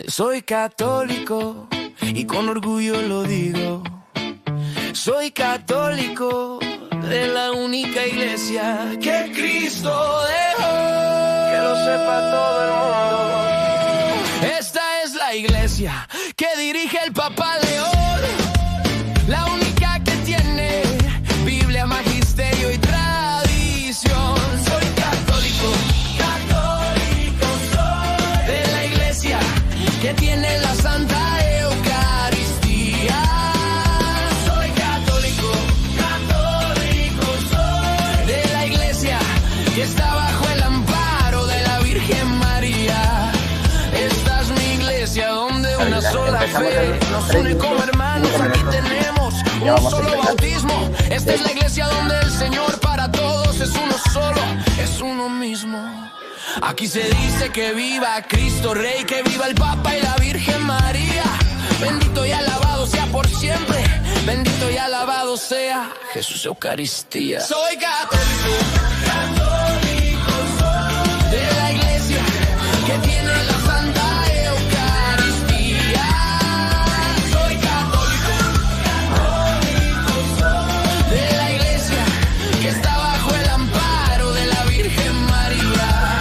Soy católico y con orgullo lo digo. Soy católico de la única iglesia que Cristo dejó. Que lo sepa todo el mundo. Esta es la iglesia que dirige el Papa León. La única que tiene Biblia, magisterio y tradición. Soy católico, católico soy. De la iglesia que tiene la Santa Eucaristía. Soy católico, católico soy. De la iglesia que está bajo el amparo de la Virgen María. Esta es mi iglesia donde una sola fe nos une como hermanos. Aquí tenemos un solo bautismo. Esta es la iglesia donde el Señor para todos es uno solo, es uno mismo. Aquí se dice que viva Cristo Rey, que viva el Papa y la Virgen María. Bendito y alabado sea por siempre, bendito y alabado sea Jesús Eucaristía. Soy católico, católico soy. De la iglesia que tiene la Santa Eucaristía. Soy católico, católico soy. De la iglesia que está bajo el amparo de la Virgen María.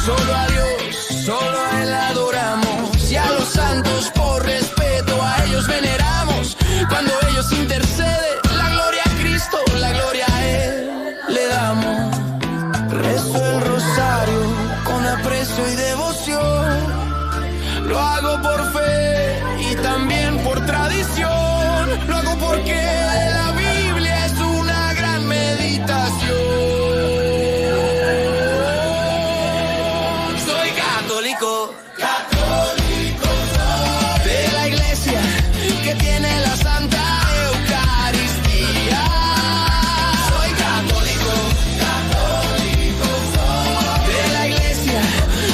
Solo a Dios, solo a Él adoramos, y a los santos por respeto a ellos veneramos. Cuando ellos interceden, la gloria a Cristo, la gloria a Él le damos. Rezo el rosario con aprecio y devoción. Lo hago por fe y también por tradición. Lo hago porque la Biblia es una gran meditación. Soy católico, católico soy. De la iglesia que tiene la Santa Eucaristía. Soy católico, católico soy. De la iglesia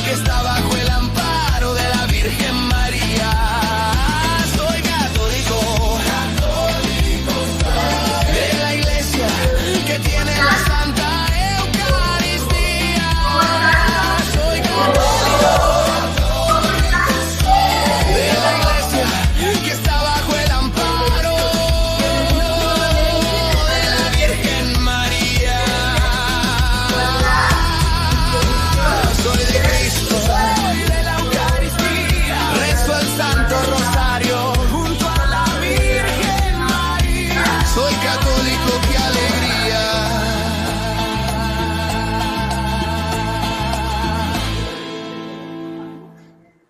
que está bajo el amparo de la Virgen María. Soy católico, católico soy. De la iglesia que tiene la Santa Eucaristía. Soy católico, de la iglesia que está bajo el amparo de la Virgen María. Soy de Cristo, soy de la Eucaristía. Rezo el Santo Rosario junto a la Virgen María. Soy católico, qué alegría.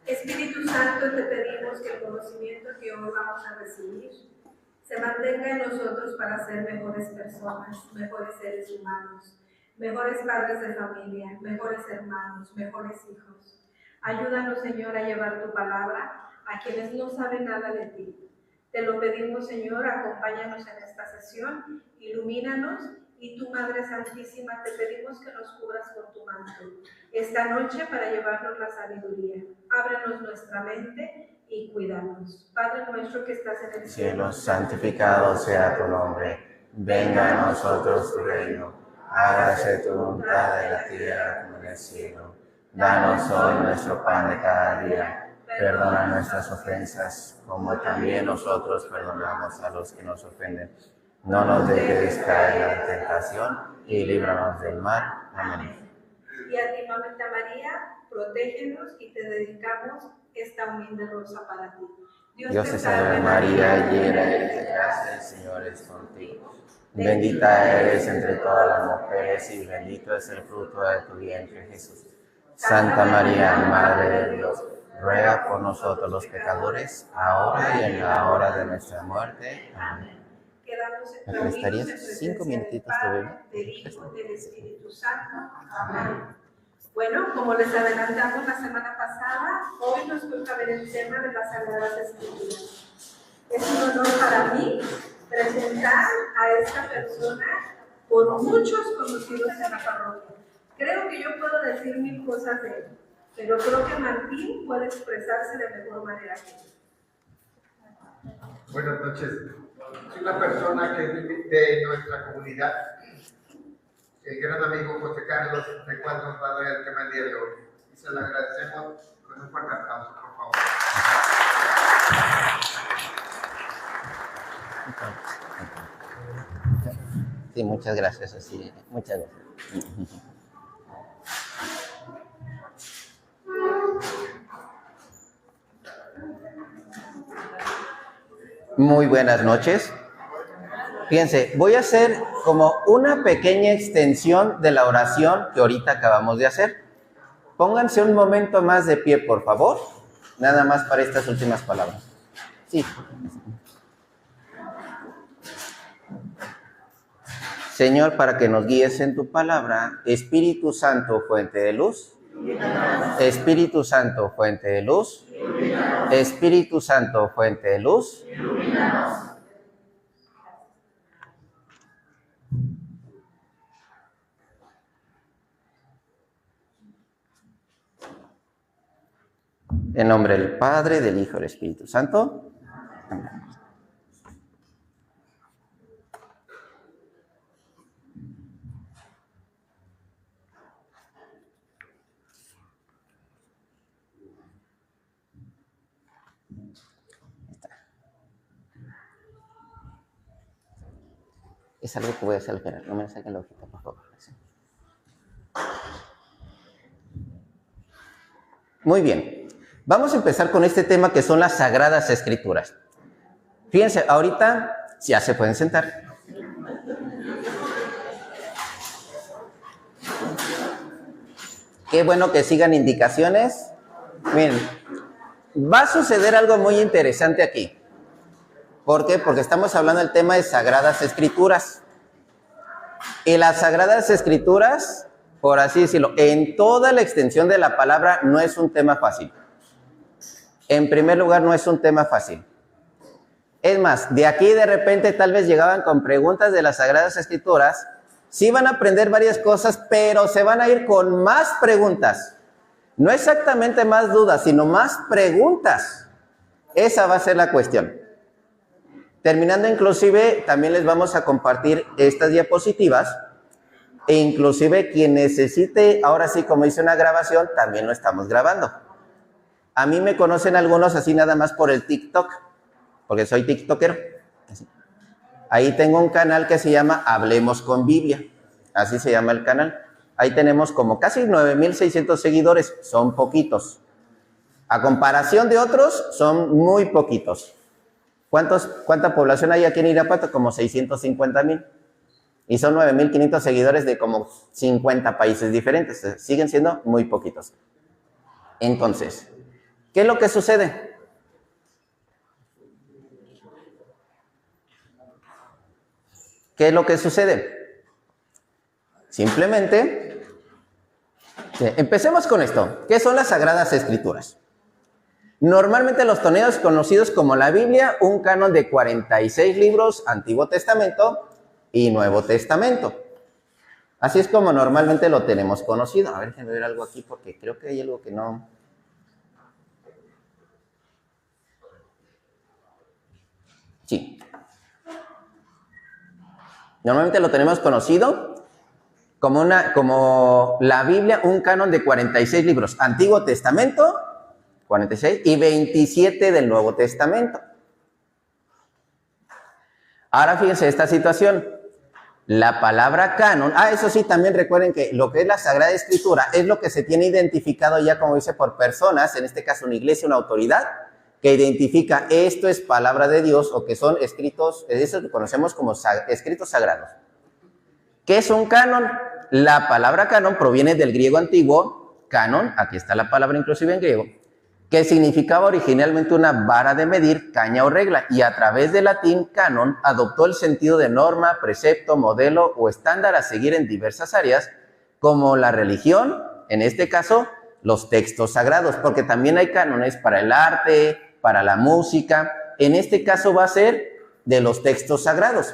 Espíritu Santo, te pedimos que el conocimiento que hoy vamos a recibir se mantenga en nosotros para ser mejores personas, mejores seres humanos, mejores padres de familia, mejores hermanos, mejores hijos. Ayúdanos, Señor, a llevar tu palabra a quienes no saben nada de ti. Te lo pedimos, Señor, acompáñanos en esta sesión, ilumínanos, y tu Madre Santísima, te pedimos que nos cubras con tu manto esta noche para llevarnos la sabiduría. Ábrenos nuestra mente y cuídanos. Padre nuestro que estás en el cielo, santificado sea tu nombre. Venga a nosotros tu reino. Hágase tu voluntad en la tierra como en el cielo. Danos hoy nuestro pan de cada día. Perdona nuestras ofensas, como también nosotros perdonamos a los que nos ofenden. No nos dejes caer en la tentación y líbranos del mal. Amén. Y a ti, Mamita María, protégenos y te dedicamos esta humilde rosa para ti. Dios te salve María, llena eres de gracia, el Señor es contigo. Bendita eres entre todas las mujeres y bendito es el fruto de tu vientre, Jesús. Santa María, Madre de Dios, ruega por nosotros los pecadores, ahora y en la hora de nuestra muerte. Amén. ¿Me prestarías 5 minutitos de bebé? Del Hijo y del Espíritu Santo. Amén. Bueno, como les adelantamos la semana pasada, hoy nos toca ver el tema de las Sagradas Escrituras. Es un honor para mí presentar a esta persona por muchos conocidos en la parroquia. Creo que yo puedo decir 1000 cosas de él, pero creo que Martín puede expresarse de mejor manera que él. Buenas noches. Soy una persona que es de nuestra comunidad. El gran amigo José Carlos, de cual nos va a dar el tema el día de hoy. Y se lo agradecemos con un fuerte aplauso, por favor. Sí, muchas gracias, así, muchas gracias. Muy buenas noches. Fíjense, voy a hacer como una pequeña extensión de la oración que ahorita acabamos de hacer. Pónganse un momento más de pie, por favor, nada más para estas últimas palabras. Sí. Señor, para que nos guíes en tu palabra, Espíritu Santo, fuente de luz. Espíritu Santo, fuente de luz. Espíritu Santo, fuente de luz. En nombre del Padre, del Hijo y del Espíritu Santo. Amén. Es algo que voy a hacer al final. No me saquen la hojita, por favor. Muy bien. Vamos a empezar con este tema que son las Sagradas Escrituras. Fíjense, ahorita ya se pueden sentar. Qué bueno que sigan indicaciones. Miren, va a suceder algo muy interesante aquí. ¿Por qué? Porque estamos hablando del tema de Sagradas Escrituras. Y las Sagradas Escrituras, por así decirlo, en toda la extensión de la palabra, no es un tema fácil. En primer lugar, no es un tema fácil. Es más, de aquí de repente tal vez llegaban con preguntas de las Sagradas Escrituras. Sí van a aprender varias cosas, pero se van a ir con más preguntas. No exactamente más dudas, sino más preguntas. Esa va a ser la cuestión. Terminando inclusive, también les vamos a compartir estas diapositivas. E inclusive quien necesite, ahora sí, como hice una grabación, también lo estamos grabando. A mí me conocen algunos así nada más por el TikTok, porque soy tiktokero. Ahí tengo un canal que se llama Hablemos con Biblia, así se llama el canal. Ahí tenemos como casi 9,600 seguidores, son poquitos. A comparación de otros, son muy poquitos. ¿Cuánta población hay aquí en Irapuato? Como 650,000. Y son 9,500 seguidores de como 50 países diferentes. Siguen siendo muy poquitos. Entonces, ¿qué es lo que sucede? ¿Qué es lo que sucede? Simplemente, empecemos con esto. ¿Qué son las Sagradas Escrituras? Normalmente los tenemos conocidos como la Biblia, un canon de 46 libros, Antiguo Testamento y Nuevo Testamento. Así es como normalmente lo tenemos conocido. A ver, déjenme ver algo aquí porque creo que hay algo que no... Sí. Normalmente lo tenemos conocido como la Biblia, un canon de 46 libros, Antiguo Testamento, 46, y 27 del Nuevo Testamento. Ahora fíjense esta situación. La palabra canon, eso sí, también recuerden que lo que es la Sagrada Escritura es lo que se tiene identificado ya, como dice, por personas, en este caso una iglesia, una autoridad, que identifica esto es palabra de Dios o que son escritos, eso que conocemos como escritos sagrados. ¿Qué es un canon? La palabra canon proviene del griego antiguo, canon, aquí está la palabra inclusive en griego, que significaba originalmente una vara de medir, caña o regla, y a través del latín canon adoptó el sentido de norma, precepto, modelo o estándar a seguir en diversas áreas, como la religión, en este caso, los textos sagrados, porque también hay cánones para el arte, para la música. En este caso va a ser de los textos sagrados.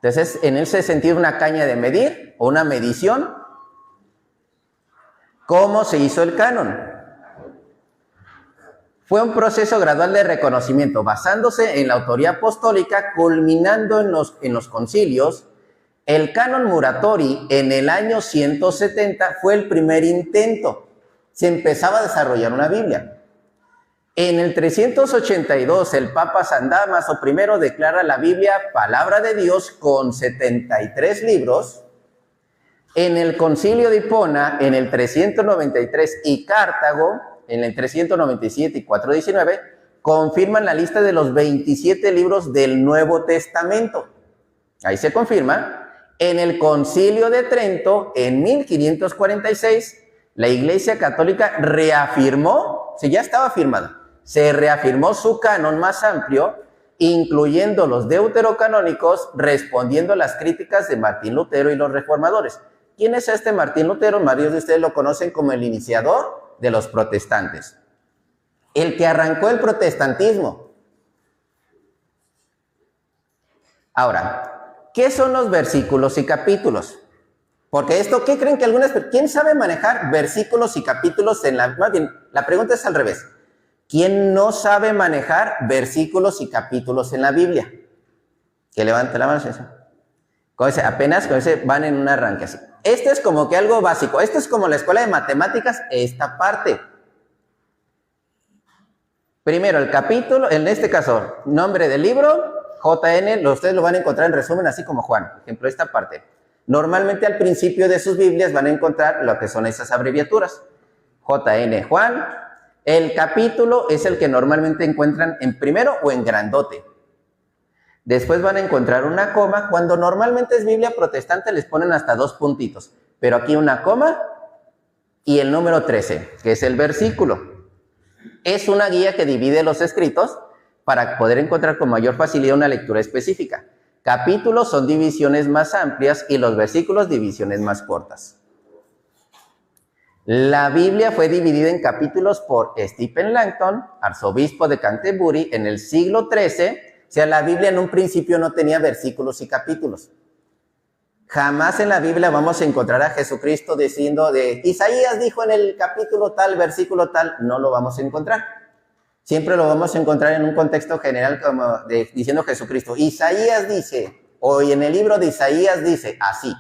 Entonces, en ese sentido, una caña de medir o una medición. ¿Cómo se hizo el canon? Fue un proceso gradual de reconocimiento, basándose en la autoría apostólica, culminando en los concilios. El canon Muratori, en el año 170, fue el primer intento. Se empezaba a desarrollar una Biblia. En el 382, el Papa San Dámaso I declara la Biblia palabra de Dios con 73 libros. En el Concilio de Hipona, en el 393, y Cartago, en el 397 y 419, confirman la lista de los 27 libros del Nuevo Testamento. Ahí se confirma. En el Concilio de Trento, en 1546, la Iglesia Católica reafirmó, si ya estaba firmada, se reafirmó su canon más amplio, incluyendo los deuterocanónicos, respondiendo a las críticas de Martín Lutero y los reformadores. ¿Quién es este Martín Lutero? Varios de ustedes lo conocen como el iniciador de los protestantes. El que arrancó el protestantismo. Ahora, ¿qué son los versículos y capítulos? Porque esto, ¿qué creen que quién sabe manejar versículos y capítulos en la... Más bien, la pregunta es al revés. ¿Quién no sabe manejar versículos y capítulos en la Biblia? Que levante la mano. Apenas con ese van en un arranque así. Esto es como que algo básico. Esto es como la escuela de matemáticas, esta parte. Primero, el capítulo, en este caso, nombre del libro, JN, ustedes lo van a encontrar en resumen, así como Juan. Por ejemplo, esta parte. Normalmente al principio de sus Biblias van a encontrar lo que son esas abreviaturas. JN Juan. El capítulo es el que normalmente encuentran en primero o en grandote. Después van a encontrar una coma. Cuando normalmente es Biblia protestante les ponen hasta 2 puntitos. Pero aquí una coma y el número 13, que es el versículo. Es una guía que divide los escritos para poder encontrar con mayor facilidad una lectura específica. Capítulos son divisiones más amplias y los versículos divisiones más cortas. La Biblia fue dividida en capítulos por Stephen Langton, arzobispo de Canterbury, en el siglo XIII. O sea, la Biblia en un principio no tenía versículos y capítulos. Jamás en la Biblia vamos a encontrar a Jesucristo diciendo de Isaías dijo en el capítulo tal, versículo tal. No lo vamos a encontrar. Siempre lo vamos a encontrar en un contexto general como diciendo Jesucristo. Isaías dice, o en el libro de Isaías dice, así.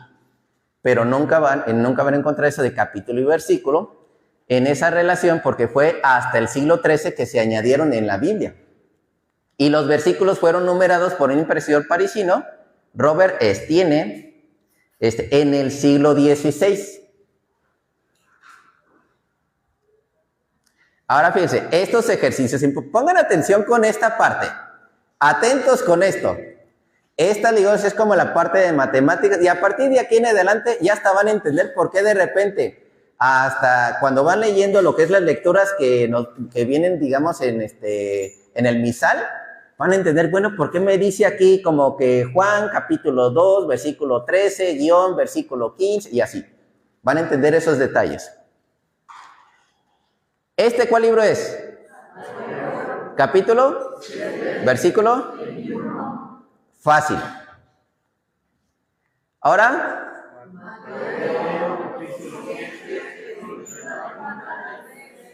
Pero nunca van a encontrar eso de capítulo y versículo en esa relación porque fue hasta el siglo XIII que se añadieron en la Biblia. Y los versículos fueron numerados por un impresor parisino, Robert Estienne, en el siglo XVI. Ahora fíjense, estos ejercicios, pongan atención con esta parte, atentos con esto. Esta, digamos, es como la parte de matemáticas y a partir de aquí en adelante ya hasta van a entender por qué de repente, hasta cuando van leyendo lo que es las lecturas que vienen, digamos, en el misal, van a entender, bueno, ¿por qué me dice aquí como que Juan capítulo 2, versículo 13, guión, versículo 15 y así? Van a entender esos detalles. ¿Cuál libro es? ¿Capítulo? ¿Versículo? Fácil. Ahora,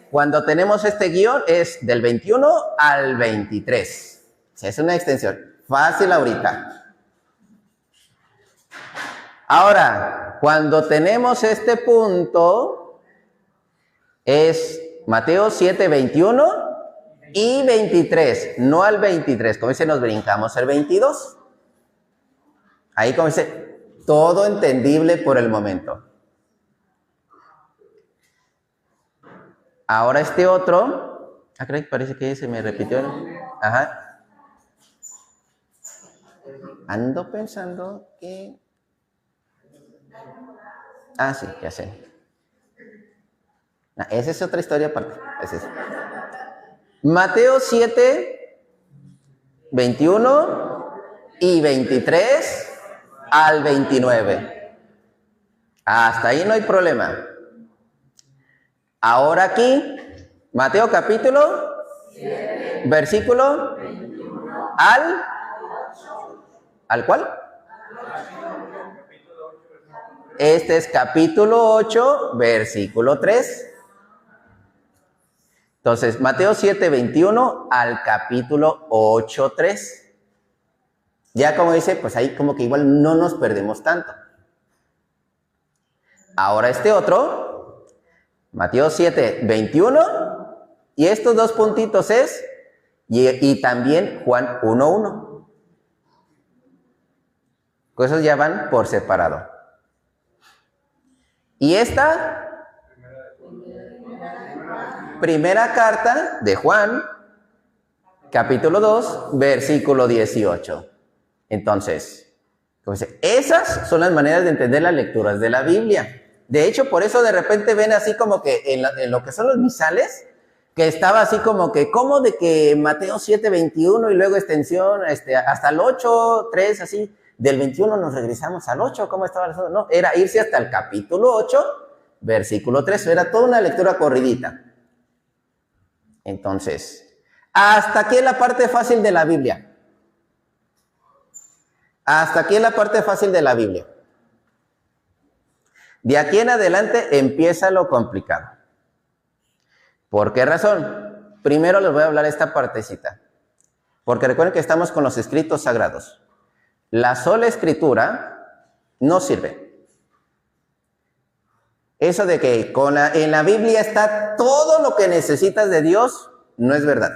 cuando tenemos este guión es del 21 al 23. O sea, es una extensión. Fácil ahorita. Ahora, cuando tenemos este punto, es Mateo 7, 21 y 23. No al 23, como dice, nos brincamos el 22. Ahí como dice, todo entendible por el momento. Ahora este otro, parece que se me repitió. Ajá. Ando pensando que... Ah, sí, ya sé. No, esa es otra historia aparte. Mateo 7, 21 y 23 al 29. Hasta ahí no hay problema. Ahora aquí, Mateo capítulo, 7, versículo, 21, ¿al cuál? Este es capítulo 8, versículo 3. Entonces, Mateo 7, 21 al capítulo 8, 3. Ya como dice, pues ahí como que igual no nos perdemos tanto. Ahora este otro, Mateo 7, 21 Y estos dos puntitos es, y también Juan 1:1. Cosas ya van por separado. Y esta, primera carta de Juan, capítulo 2, versículo 18. Entonces, esas son las maneras de entender las lecturas de la Biblia. De hecho, por eso de repente ven así como que en lo que son los misales, que estaba así como que, ¿cómo de que Mateo 7:21 y luego extensión hasta el 8:3, así, del 21 nos regresamos al 8, ¿cómo estaba el asunto? No, era irse hasta el capítulo 8, versículo 3, era toda una lectura corridita. Entonces, hasta aquí es la parte fácil de la Biblia. Hasta aquí es la parte fácil de la Biblia. De aquí en adelante empieza lo complicado. ¿Por qué razón? Primero les voy a hablar esta partecita. Porque recuerden que estamos con los escritos sagrados. La sola escritura no sirve. Eso de que en la Biblia está todo lo que necesitas de Dios, no es verdad.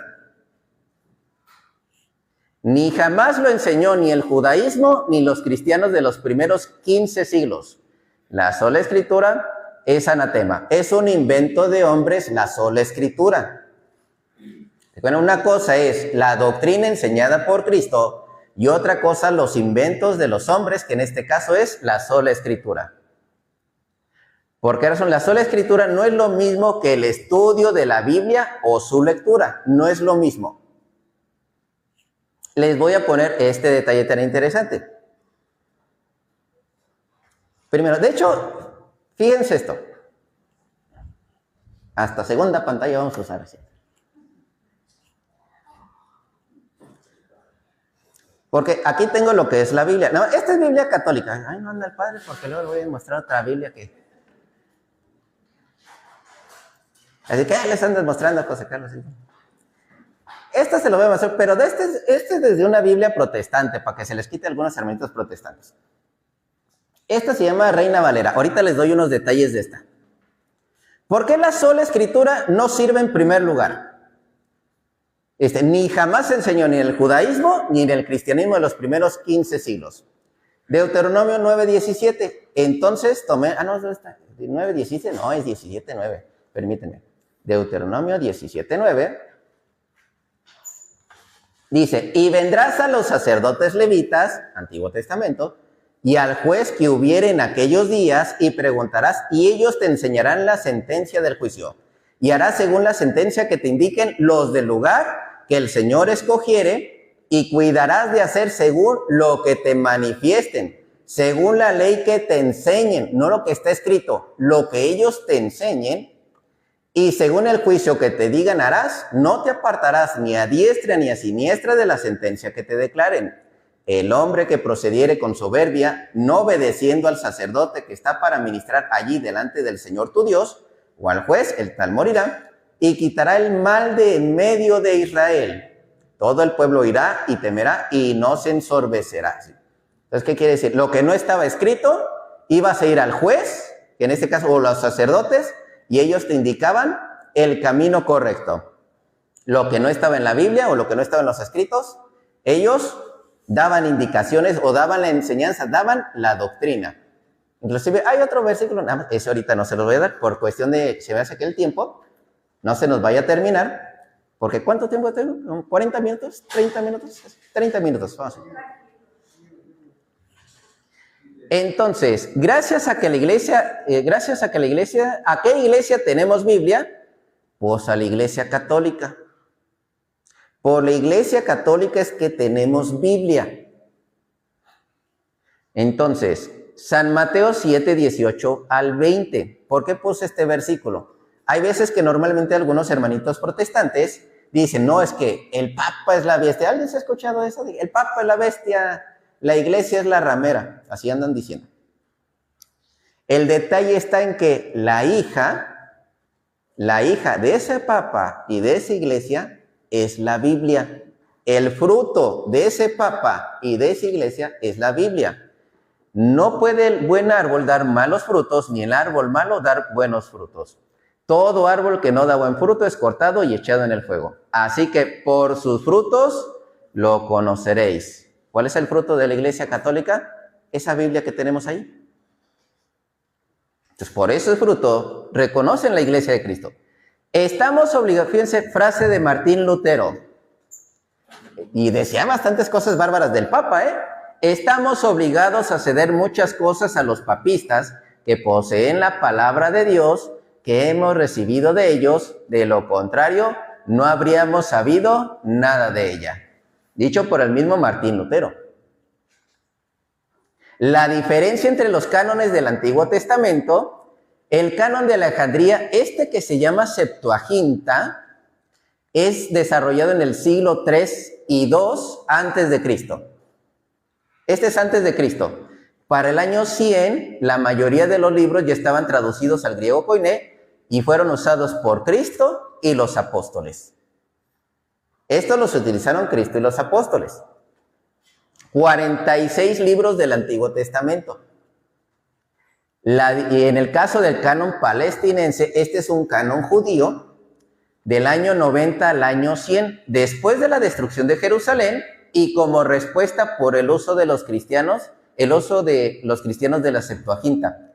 Ni jamás lo enseñó ni el judaísmo ni los cristianos de los primeros 15 siglos. La sola escritura es anatema. Es un invento de hombres la sola escritura. Bueno, una cosa es la doctrina enseñada por Cristo y otra cosa los inventos de los hombres, que en este caso es la sola escritura. ¿Por qué razón? La sola escritura no es lo mismo que el estudio de la Biblia o su lectura. No es lo mismo. Les voy a poner este detalle tan interesante. Primero, de hecho, fíjense esto. Hasta segunda pantalla vamos a usar así. Porque aquí tengo lo que es la Biblia. No, esta es Biblia católica. Ay, no anda el padre porque luego le voy a mostrar otra Biblia que... Así que les andas mostrando José Carlos. ¿Sí? Esta se lo voy a mostrar, pero este es desde una Biblia protestante, para que se les quite algunos hermanitos protestantes. Esta se llama Reina Valera. Ahorita les doy unos detalles de esta. ¿Por qué la sola escritura no sirve en primer lugar? Ni jamás se enseñó ni en el judaísmo ni en el cristianismo de los primeros 15 siglos. Deuteronomio 9:17. Entonces tomé... no, ¿dónde está? 9:17, no, es 17:9. Permítanme. Deuteronomio 17:9. Dice, y vendrás a los sacerdotes levitas, Antiguo Testamento, y al juez que hubiere en aquellos días, y preguntarás, y ellos te enseñarán la sentencia del juicio. Y harás según la sentencia que te indiquen los del lugar que el Señor escogiere, y cuidarás de hacer según lo que te manifiesten, según la ley que te enseñen, no lo que está escrito, lo que ellos te enseñen, y según el juicio que te digan harás, no te apartarás ni a diestra ni a siniestra de la sentencia que te declaren. El hombre que procediere con soberbia, no obedeciendo al sacerdote que está para ministrar allí delante del Señor tu Dios, o al juez, el tal morirá, y quitará el mal de en medio de Israel. Todo el pueblo irá y temerá y no se ensorbecerá. Entonces, ¿qué quiere decir? Lo que no estaba escrito, ibas a ir al juez, que en este caso, o los sacerdotes, y ellos te indicaban el camino correcto. Lo que no estaba en la Biblia o lo que no estaba en los escritos, ellos daban indicaciones o daban la enseñanza, daban la doctrina. Inclusive hay otro versículo, ese ahorita no se lo voy a dar por cuestión de, se me hace que el tiempo no se nos vaya a terminar, porque ¿cuánto tiempo tengo? ¿40 minutos? ¿30 minutos? 30 minutos, vamos a ver. Entonces, gracias a que la iglesia, ¿a qué iglesia tenemos Biblia? Pues a la iglesia católica. Por la iglesia católica es que tenemos Biblia. Entonces, San Mateo 7:18 al 20. ¿Por qué puse este versículo? Hay veces que normalmente algunos hermanitos protestantes dicen, no, es que el Papa es la bestia. ¿Alguien se ha escuchado eso? El Papa es la bestia. La iglesia es la ramera, así andan diciendo. El detalle está en que la hija de ese papa y de esa iglesia es la Biblia. El fruto de ese papa y de esa iglesia es la Biblia. No puede el buen árbol dar malos frutos, ni el árbol malo dar buenos frutos. Todo árbol que no da buen fruto es cortado y echado en el fuego. Así que por sus frutos lo conoceréis. ¿Cuál es el fruto de la Iglesia Católica? Esa Biblia que tenemos ahí. Entonces, por ese fruto reconocen la Iglesia de Cristo. Estamos obligados, fíjense, frase de Martín Lutero. Y decía bastantes cosas bárbaras del Papa, Estamos obligados a ceder muchas cosas a los papistas que poseen la palabra de Dios que hemos recibido de ellos, de lo contrario, no habríamos sabido nada de ella. Dicho por el mismo Martín Lutero. La diferencia entre los cánones del Antiguo Testamento, el canon de Alejandría, que se llama Septuaginta, es desarrollado en el siglo III y II antes de Cristo. Este es antes de Cristo. Para el año 100, la mayoría de los libros ya estaban traducidos al griego koiné y fueron usados por Cristo y los apóstoles. Estos los utilizaron Cristo y los apóstoles. 46 libros del Antiguo Testamento. Y en el caso del canon palestinense, este es un canon judío del año 90 al año 100, después de la destrucción de Jerusalén y como respuesta por el uso de los cristianos, el uso de los cristianos de la Septuaginta.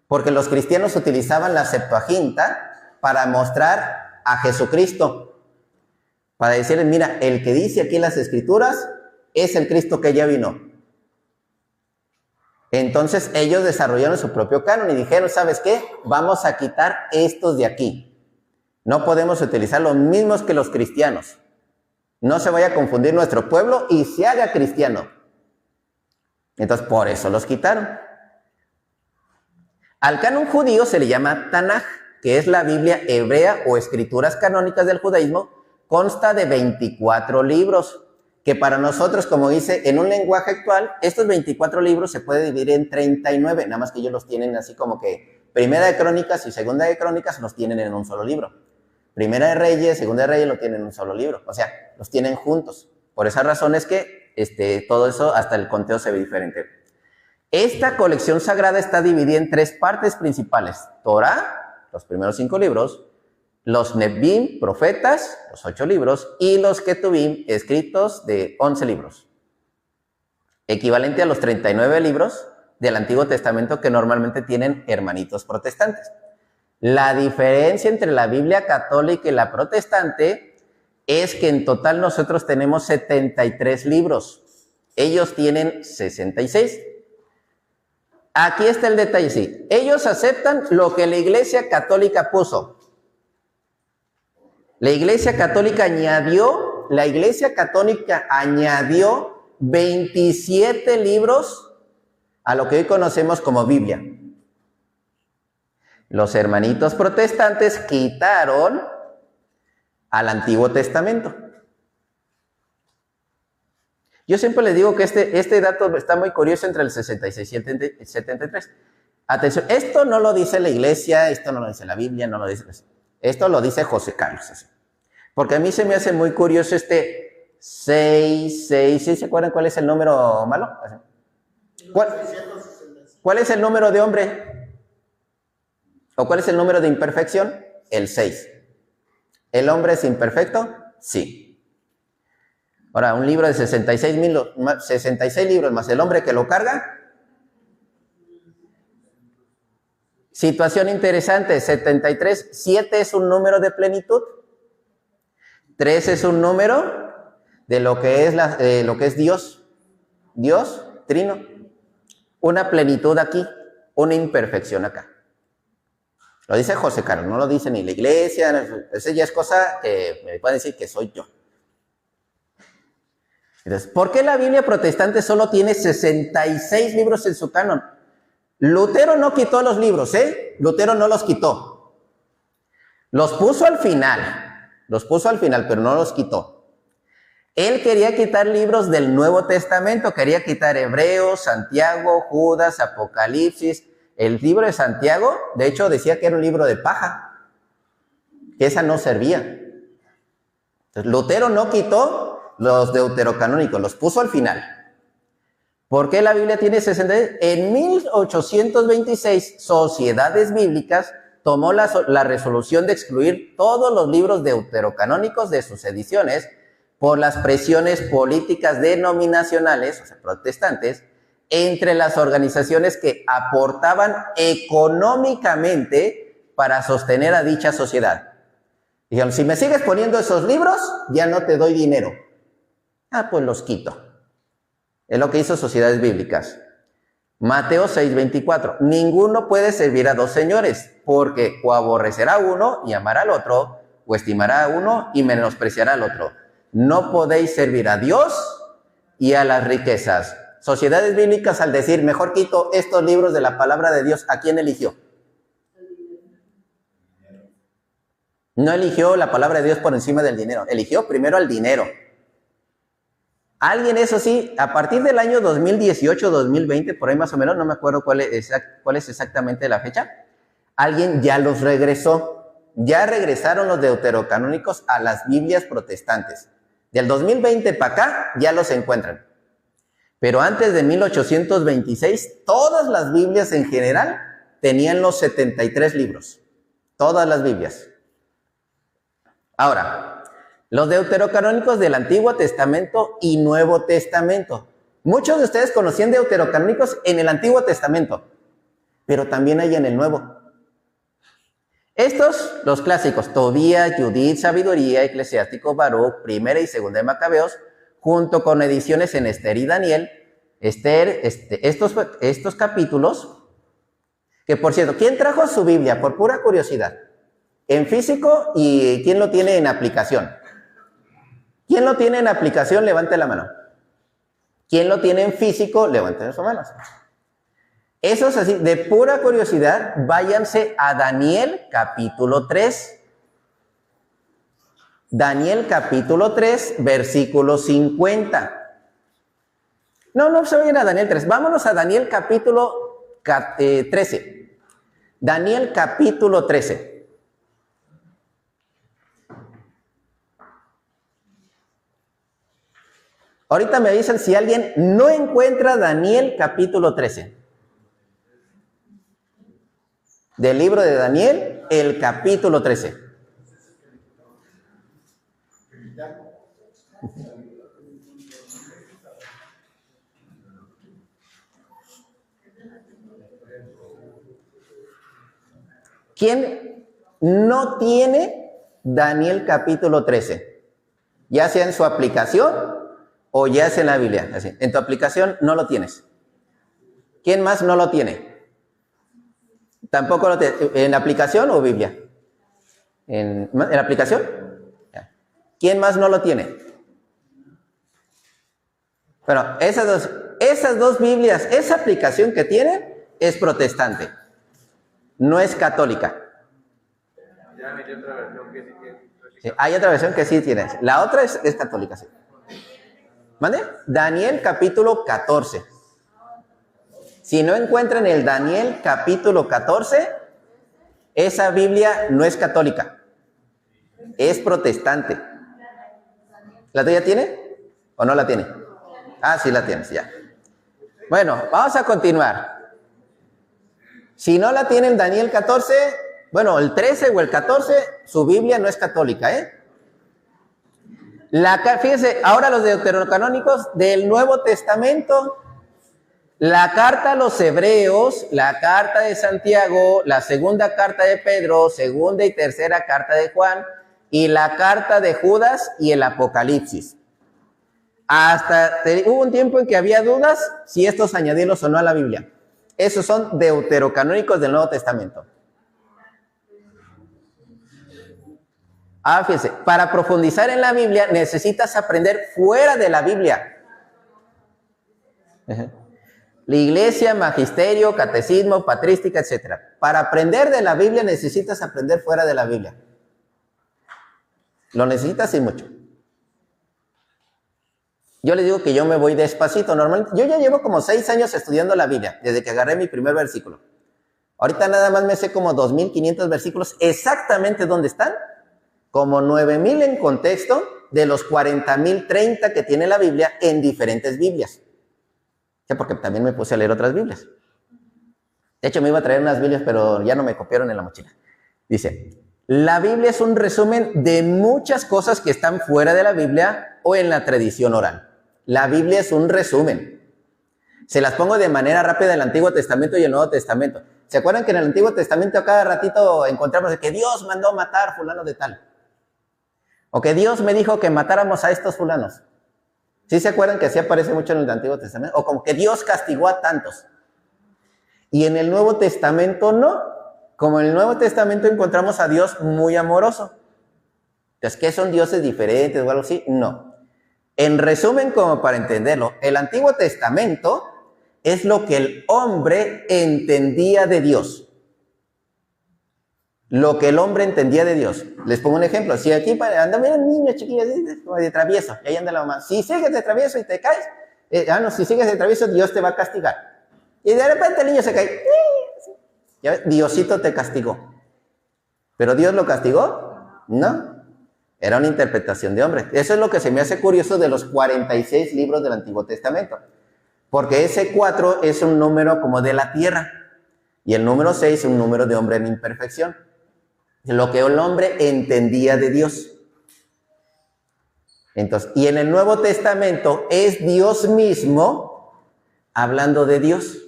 Porque los cristianos utilizaban la Septuaginta para mostrar a Jesucristo. Para decirles, mira, el que dice aquí en las Escrituras es el Cristo que ya vino. Entonces ellos desarrollaron su propio canon y dijeron, ¿sabes qué? Vamos a quitar estos de aquí. No podemos utilizar los mismos que los cristianos. No se vaya a confundir nuestro pueblo y se haga cristiano. Entonces por eso los quitaron. Al canon judío se le llama Tanaj, que es la Biblia hebrea o escrituras canónicas del judaísmo. Consta de 24 libros, que para nosotros, como dice, en un lenguaje actual, estos 24 libros se puede dividir en 39, nada más que ellos los tienen así como que Primera de Crónicas y Segunda de Crónicas los tienen en un solo libro. Primera de Reyes, Segunda de Reyes lo tienen en un solo libro, o sea, los tienen juntos. Por esa razón es que todo eso, hasta el conteo se ve diferente. Esta colección sagrada está dividida en 3 partes principales. Torá, los primeros 5 libros, los Nebim, profetas, los 8 libros, y los Ketubim, escritos de 11 libros. Equivalente a los 39 libros del Antiguo Testamento que normalmente tienen hermanitos protestantes. La diferencia entre la Biblia católica y la protestante es que en total nosotros tenemos 73 libros. Ellos tienen 66. Aquí está el detalle, sí. Ellos aceptan lo que la Iglesia Católica puso. La Iglesia Católica añadió 27 libros a lo que hoy conocemos como Biblia. Los hermanitos protestantes quitaron al Antiguo Testamento. Yo siempre les digo que este dato está muy curioso entre el 66 y el 73. Atención, esto no lo dice la Iglesia, esto no lo dice la Biblia, no lo dice... Esto lo dice José Carlos. Así. Porque a mí se me hace muy curioso 6, ¿sí se acuerdan cuál es el número malo? ¿Cuál es el número de hombre? ¿O cuál es el número de imperfección? El 6. ¿El hombre es imperfecto? Sí. Ahora, un libro de 66 libros más el hombre que lo carga. Situación interesante, 73, 7 es un número de plenitud, 3 es un número de lo que es Dios, trino, una plenitud aquí, una imperfección acá. Lo dice José Carlos, no lo dice ni la Iglesia, esa ya es cosa que me pueden decir que soy yo. Entonces, ¿por qué la Biblia protestante solo tiene 66 libros en su canon? Lutero no quitó los libros, Lutero no los quitó. Los puso al final, pero no los quitó. Él quería quitar libros del Nuevo Testamento, quería quitar Hebreos, Santiago, Judas, Apocalipsis. El libro de Santiago, de hecho, decía que era un libro de paja, que esa no servía. Entonces, Lutero no quitó los deuterocanónicos, los puso al final. ¿Por qué la Biblia tiene 66? En 1826, Sociedades Bíblicas tomó la resolución de excluir todos los libros deuterocanónicos de sus ediciones por las presiones políticas denominacionales, o sea, protestantes, entre las organizaciones que aportaban económicamente para sostener a dicha sociedad. Dijeron, si me sigues poniendo esos libros, ya no te doy dinero. Ah, pues los quito. Es lo que hizo Sociedades Bíblicas. Mateo 6:24. Ninguno puede servir a dos señores, porque o aborrecerá a uno y amará al otro, o estimará a uno y menospreciará al otro. No podéis servir a Dios y a las riquezas. Sociedades Bíblicas, al decir, mejor quito estos libros de la palabra de Dios, ¿a quién eligió? No eligió la palabra de Dios por encima del dinero, eligió primero al dinero. Alguien, eso sí, a partir del año 2018-2020, por ahí más o menos, no me acuerdo cuál es exactamente la fecha, alguien ya los regresó. Ya regresaron los deuterocanónicos a las Biblias protestantes. Del 2020 para acá ya los encuentran. Pero antes de 1826, todas las Biblias en general tenían los 73 libros. Todas las Biblias. Ahora, los deuterocanónicos del Antiguo Testamento y Nuevo Testamento. Muchos de ustedes conocían deuterocanónicos en el Antiguo Testamento, pero también hay en el Nuevo. Estos, los clásicos, Tobías, Judith, Sabiduría, Eclesiástico, Baruch, Primera y Segunda de Macabeos, junto con ediciones en Esther y Daniel. Estos capítulos, que por cierto, ¿quién trajo su Biblia? Por pura curiosidad. En físico, y ¿quién lo tiene en aplicación? ¿Quién lo tiene en aplicación? Levante la mano. ¿Quién lo tiene en físico? Levanten sus manos. Eso es así, de pura curiosidad, váyanse a Daniel capítulo 3. Daniel capítulo 3, versículo 50. No se vayan a Daniel 3, vámonos a Daniel capítulo 13. Daniel capítulo 13. Ahorita me avisan si alguien no encuentra Daniel capítulo 13. Del libro de Daniel, el capítulo 13. ¿Quién no tiene Daniel capítulo 13? Ya sea en su aplicación o ya sea en la Biblia. Así, en tu aplicación no lo tienes. ¿Quién más no lo tiene? Tampoco lo tiene. ¿En la aplicación o Biblia? ¿En la aplicación? ¿Quién más no lo tiene? Bueno, esas dos Biblias, esa aplicación que tienen es protestante. No es católica. Sí, hay otra versión que sí tiene. La otra es católica, sí. ¿Mande? Daniel capítulo 14. Si no encuentran el Daniel capítulo 14, esa Biblia no es católica. Es protestante. ¿La tuya tiene? ¿O no la tiene? Ah, sí la tienes, ya. Bueno, vamos a continuar. Si no la tienen Daniel 14, bueno, el 13 o el 14, su Biblia no es católica, ¿eh? Fíjense, ahora los deuterocanónicos del Nuevo Testamento, la carta a los Hebreos, la carta de Santiago, la segunda carta de Pedro, segunda y tercera carta de Juan, y la carta de Judas y el Apocalipsis. Hubo un tiempo en que había dudas si estos añadirlos o no a la Biblia. Esos son deuterocanónicos del Nuevo Testamento. Fíjense, para profundizar en la Biblia necesitas aprender fuera de la Biblia. La iglesia, magisterio, catecismo, patrística, etc. Para aprender de la Biblia necesitas aprender fuera de la Biblia. Lo necesitas y mucho. Yo les digo que yo me voy despacito. Normalmente, yo ya llevo como 6 años estudiando la Biblia, desde que agarré mi primer versículo. Ahorita nada más me sé como 2,500 versículos, exactamente dónde están. Como 9,000 en contexto de los 40,030 que tiene la Biblia en diferentes Biblias. Ya porque también me puse a leer otras Biblias. De hecho, me iba a traer unas Biblias, pero ya no me copiaron en la mochila. Dice, la Biblia es un resumen de muchas cosas que están fuera de la Biblia o en la tradición oral. La Biblia es un resumen. Se las pongo de manera rápida el Antiguo Testamento y el Nuevo Testamento. ¿Se acuerdan que en el Antiguo Testamento cada ratito encontramos que Dios mandó matar fulano de tal? O que Dios me dijo que matáramos a estos fulanos. ¿Sí se acuerdan que así aparece mucho en el Antiguo Testamento? O como que Dios castigó a tantos. Y en el Nuevo Testamento no. Como en el Nuevo Testamento encontramos a Dios muy amoroso. Entonces, ¿qué son dioses diferentes o algo así? No. En resumen, como para entenderlo, el Antiguo Testamento es lo que el hombre entendía de Dios. Lo que el hombre entendía de Dios. Les pongo un ejemplo. Si aquí anda, mira un niño chiquillo de travieso, y ahí anda la mamá. Si sigues de travieso y te caes, si sigues de travieso, Dios te va a castigar. Y de repente el niño se cae. ¿Ya ves? Diosito te castigó. ¿Pero Dios lo castigó? No. Era una interpretación de hombre. Eso es lo que se me hace curioso de los 46 libros del Antiguo Testamento. Porque ese 4 es un número como de la tierra. Y el número 6 es un número de hombre en imperfección. Lo que el hombre entendía de Dios. Entonces, y en el Nuevo Testamento es Dios mismo hablando de Dios.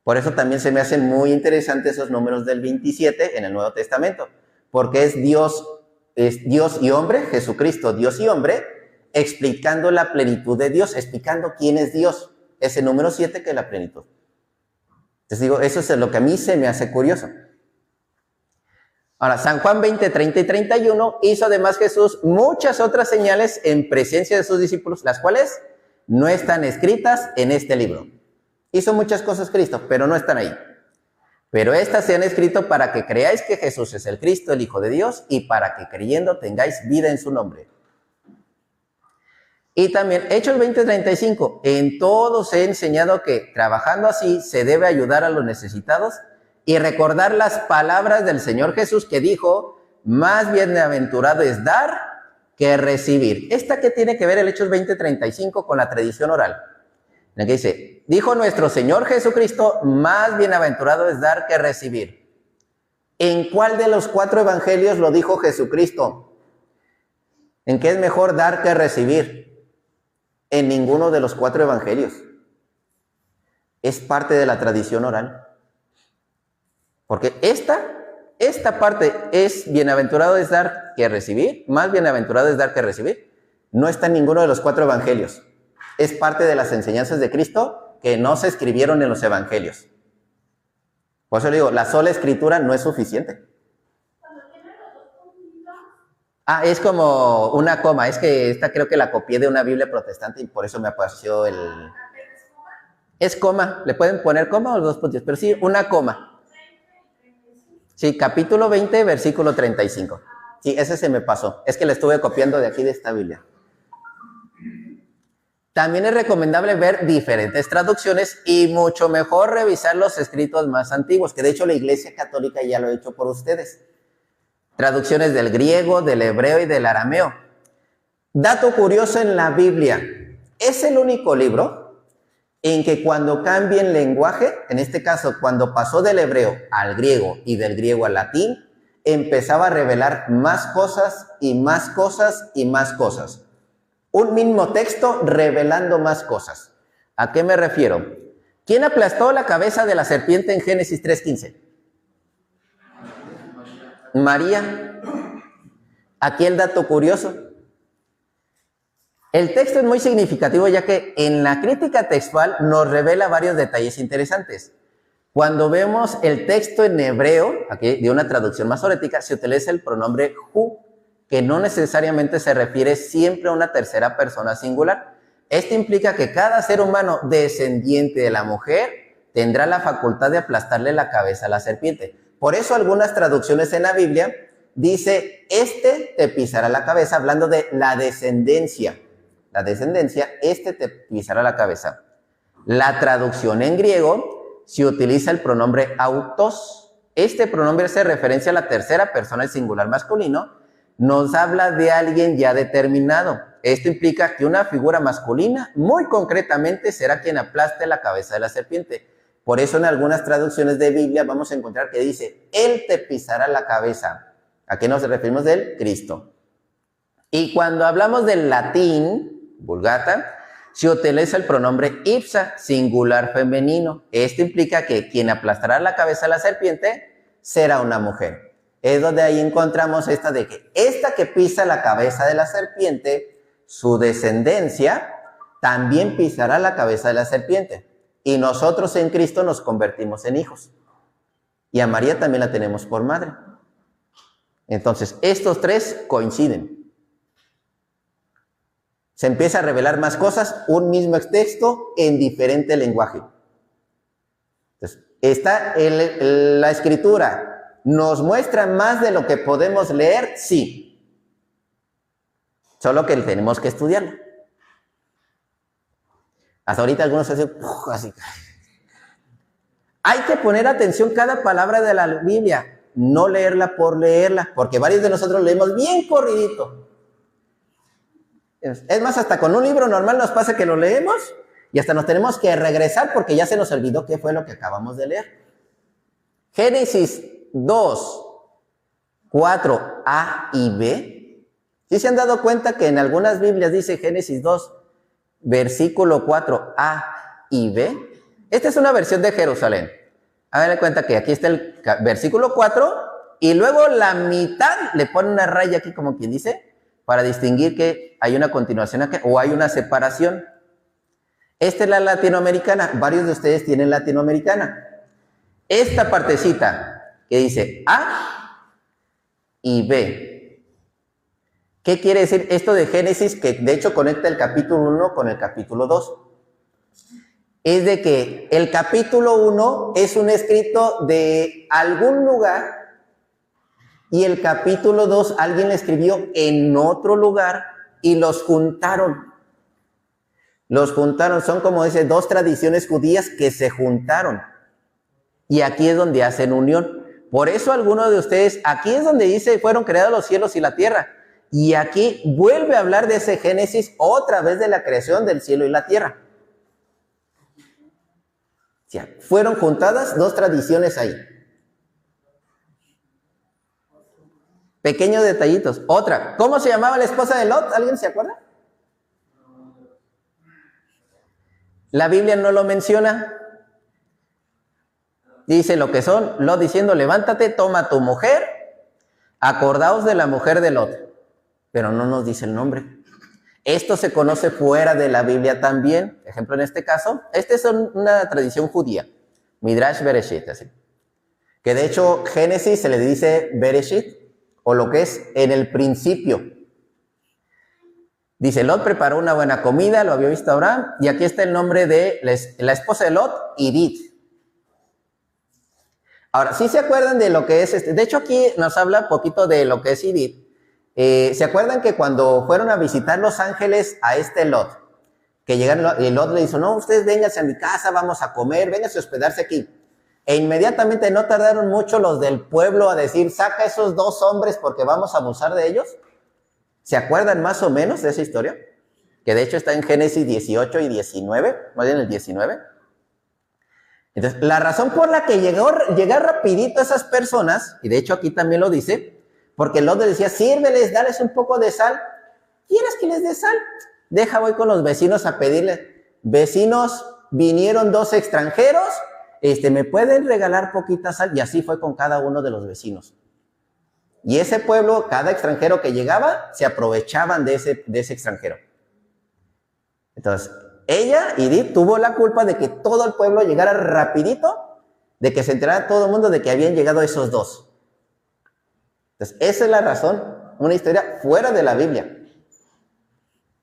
Por eso también se me hacen muy interesantes esos números del 27 en el Nuevo Testamento. Porque es Dios y hombre, Jesucristo, Dios y hombre, explicando la plenitud de Dios, explicando quién es Dios. Ese número 7 que es la plenitud. Les digo, eso es lo que a mí se me hace curioso. Ahora, San Juan 20, 30 y 31 hizo además Jesús muchas otras señales en presencia de sus discípulos, las cuales no están escritas en este libro. Hizo muchas cosas Cristo, pero no están ahí. Pero estas se han escrito para que creáis que Jesús es el Cristo, el Hijo de Dios, y para que creyendo tengáis vida en su nombre. Y también, Hechos 20:35, en todo se ha enseñado que trabajando así se debe ayudar a los necesitados y recordar las palabras del Señor Jesús que dijo, más bienaventurado es dar que recibir. ¿Esta qué tiene que ver el Hechos 20:35 con la tradición oral? En el que dice, dijo nuestro Señor Jesucristo, más bienaventurado es dar que recibir. ¿En cuál de los 4 evangelios lo dijo Jesucristo? ¿En qué es mejor dar que recibir? En ninguno de los 4 evangelios. Es parte de la tradición oral. Porque esta parte es bienaventurado es dar que recibir, más bienaventurado es dar que recibir. No está en ninguno de los 4 evangelios. Es parte de las enseñanzas de Cristo que no se escribieron en los evangelios. Por eso le digo, la sola escritura no es suficiente. Es como una coma. Es que esta creo que la copié de una Biblia protestante y por eso me apareció el... Es coma. ¿Le pueden poner coma o 2 puntos? Pero sí, una coma. Sí, capítulo 20, versículo 35. Sí, ese se me pasó. Es que le estuve copiando de aquí de esta Biblia. También es recomendable ver diferentes traducciones y mucho mejor revisar los escritos más antiguos, que de hecho la Iglesia Católica ya lo ha hecho por ustedes. Traducciones del griego, del hebreo y del arameo. Dato curioso en la Biblia, es el único libro en que cuando cambia el lenguaje, en este caso cuando pasó del hebreo al griego y del griego al latín, empezaba a revelar más cosas y más cosas y más cosas. Un mismo texto revelando más cosas. ¿A qué me refiero? ¿Quién aplastó la cabeza de la serpiente en Génesis 3:15? María. Aquí el dato curioso. El texto es muy significativo ya que en la crítica textual nos revela varios detalles interesantes. Cuando vemos el texto en hebreo, aquí de una traducción masorética, se utiliza el pronombre hu, que no necesariamente se refiere siempre a una tercera persona singular. Esto implica que cada ser humano descendiente de la mujer tendrá la facultad de aplastarle la cabeza a la serpiente. Por eso algunas traducciones en la Biblia dice, te pisará la cabeza, hablando de la descendencia. La descendencia, te pisará la cabeza. La traducción en griego se utiliza el pronombre autos. Este pronombre hace referencia a la tercera persona del singular masculino. Nos habla de alguien ya determinado. Esto implica que una figura masculina, muy concretamente, será quien aplaste la cabeza de la serpiente. Por eso en algunas traducciones de Biblia vamos a encontrar que dice, Él te pisará la cabeza. ¿A qué nos referimos de Él? Cristo. Y cuando hablamos del latín, vulgata, se utiliza el pronombre ipsa, singular femenino. Esto implica que quien aplastará la cabeza a la serpiente será una mujer. Es donde ahí encontramos esta de que esta que pisa la cabeza de la serpiente, su descendencia también pisará la cabeza de la serpiente. Y nosotros en Cristo nos convertimos en hijos. Y a María también la tenemos por madre. Entonces, estos tres coinciden. Se empieza a revelar más cosas, un mismo texto en diferente lenguaje. Entonces, está la escritura. ¿Nos muestra más de lo que podemos leer? Sí. Solo que tenemos que estudiarlo. Hasta ahorita algunos hacen así. Hay que poner atención cada palabra de la Biblia, no leerla por leerla, porque varios de nosotros leemos bien corridito. Es más, hasta con un libro normal nos pasa que lo leemos y hasta nos tenemos que regresar porque ya se nos olvidó qué fue lo que acabamos de leer. Génesis 2, 4, A y B. ¿Sí se han dado cuenta que en algunas Biblias dice Génesis 2, versículo 4, A y B? Esta es una versión de Jerusalén. Hagan de cuenta que aquí está el versículo 4 y luego la mitad le pone una raya aquí como quien dice para distinguir que hay una continuación aquí o hay una separación. Esta es la latinoamericana. Varios de ustedes tienen latinoamericana. Esta partecita que dice A y B. ¿Qué quiere decir esto de Génesis? Que de hecho conecta el capítulo 1 con el capítulo 2. Es de que el capítulo 1 es un escrito de algún lugar y el capítulo 2 alguien le escribió en otro lugar y los juntaron. Los juntaron, son como dice, dos tradiciones judías que se juntaron. Y aquí es donde hacen unión. Por eso algunos de ustedes, aquí es donde dice, fueron creados los cielos y la tierra. Y aquí vuelve a hablar de ese Génesis otra vez de la creación del cielo y la tierra. O sea, fueron juntadas dos tradiciones ahí. Pequeños detallitos. Otra, ¿cómo se llamaba la esposa de Lot? ¿Alguien se acuerda? La Biblia no lo menciona. Dice lo que son, Lot diciendo, levántate, toma tu mujer, acordaos de la mujer de Lot. Pero no nos dice el nombre. Esto se conoce fuera de la Biblia también. Ejemplo, en este caso, esta es una tradición judía. Midrash Bereshit, así. Que de hecho, Génesis se le dice Bereshit, o lo que es en el principio. Dice, Lot preparó una buena comida, lo había visto Abraham, y aquí está el nombre de la esposa de Lot, Idit. Ahora, ¿sí se acuerdan de lo que es este? De hecho, aquí nos habla un poquito de lo que es Idit. ¿Se acuerdan que cuando fueron a visitar los ángeles a este Lot, que llegaron, y Lot le dijo, no, ustedes vénganse a mi casa, vamos a comer, vénganse a hospedarse aquí? E inmediatamente no tardaron mucho los del pueblo a decir, saca esos dos hombres porque vamos a abusar de ellos. ¿Se acuerdan más o menos de esa historia? Que de hecho está en Génesis 18 y 19, más bien el 19. Entonces, la razón por la que llegar rapidito a esas personas, y de hecho aquí también lo dice, porque Lot les decía, sírveles, dales un poco de sal. ¿Quieres que les dé sal? Deja, voy con los vecinos a pedirle. Vecinos, vinieron dos extranjeros, ¿me pueden regalar poquita sal? Y así fue con cada uno de los vecinos. Y ese pueblo, cada extranjero que llegaba, se aprovechaban de ese extranjero. Entonces, ella, Idit, tuvo la culpa de que todo el pueblo llegara rapidito, de que se enterara todo el mundo de que habían llegado esos dos. Entonces, esa es la razón, una historia fuera de la Biblia.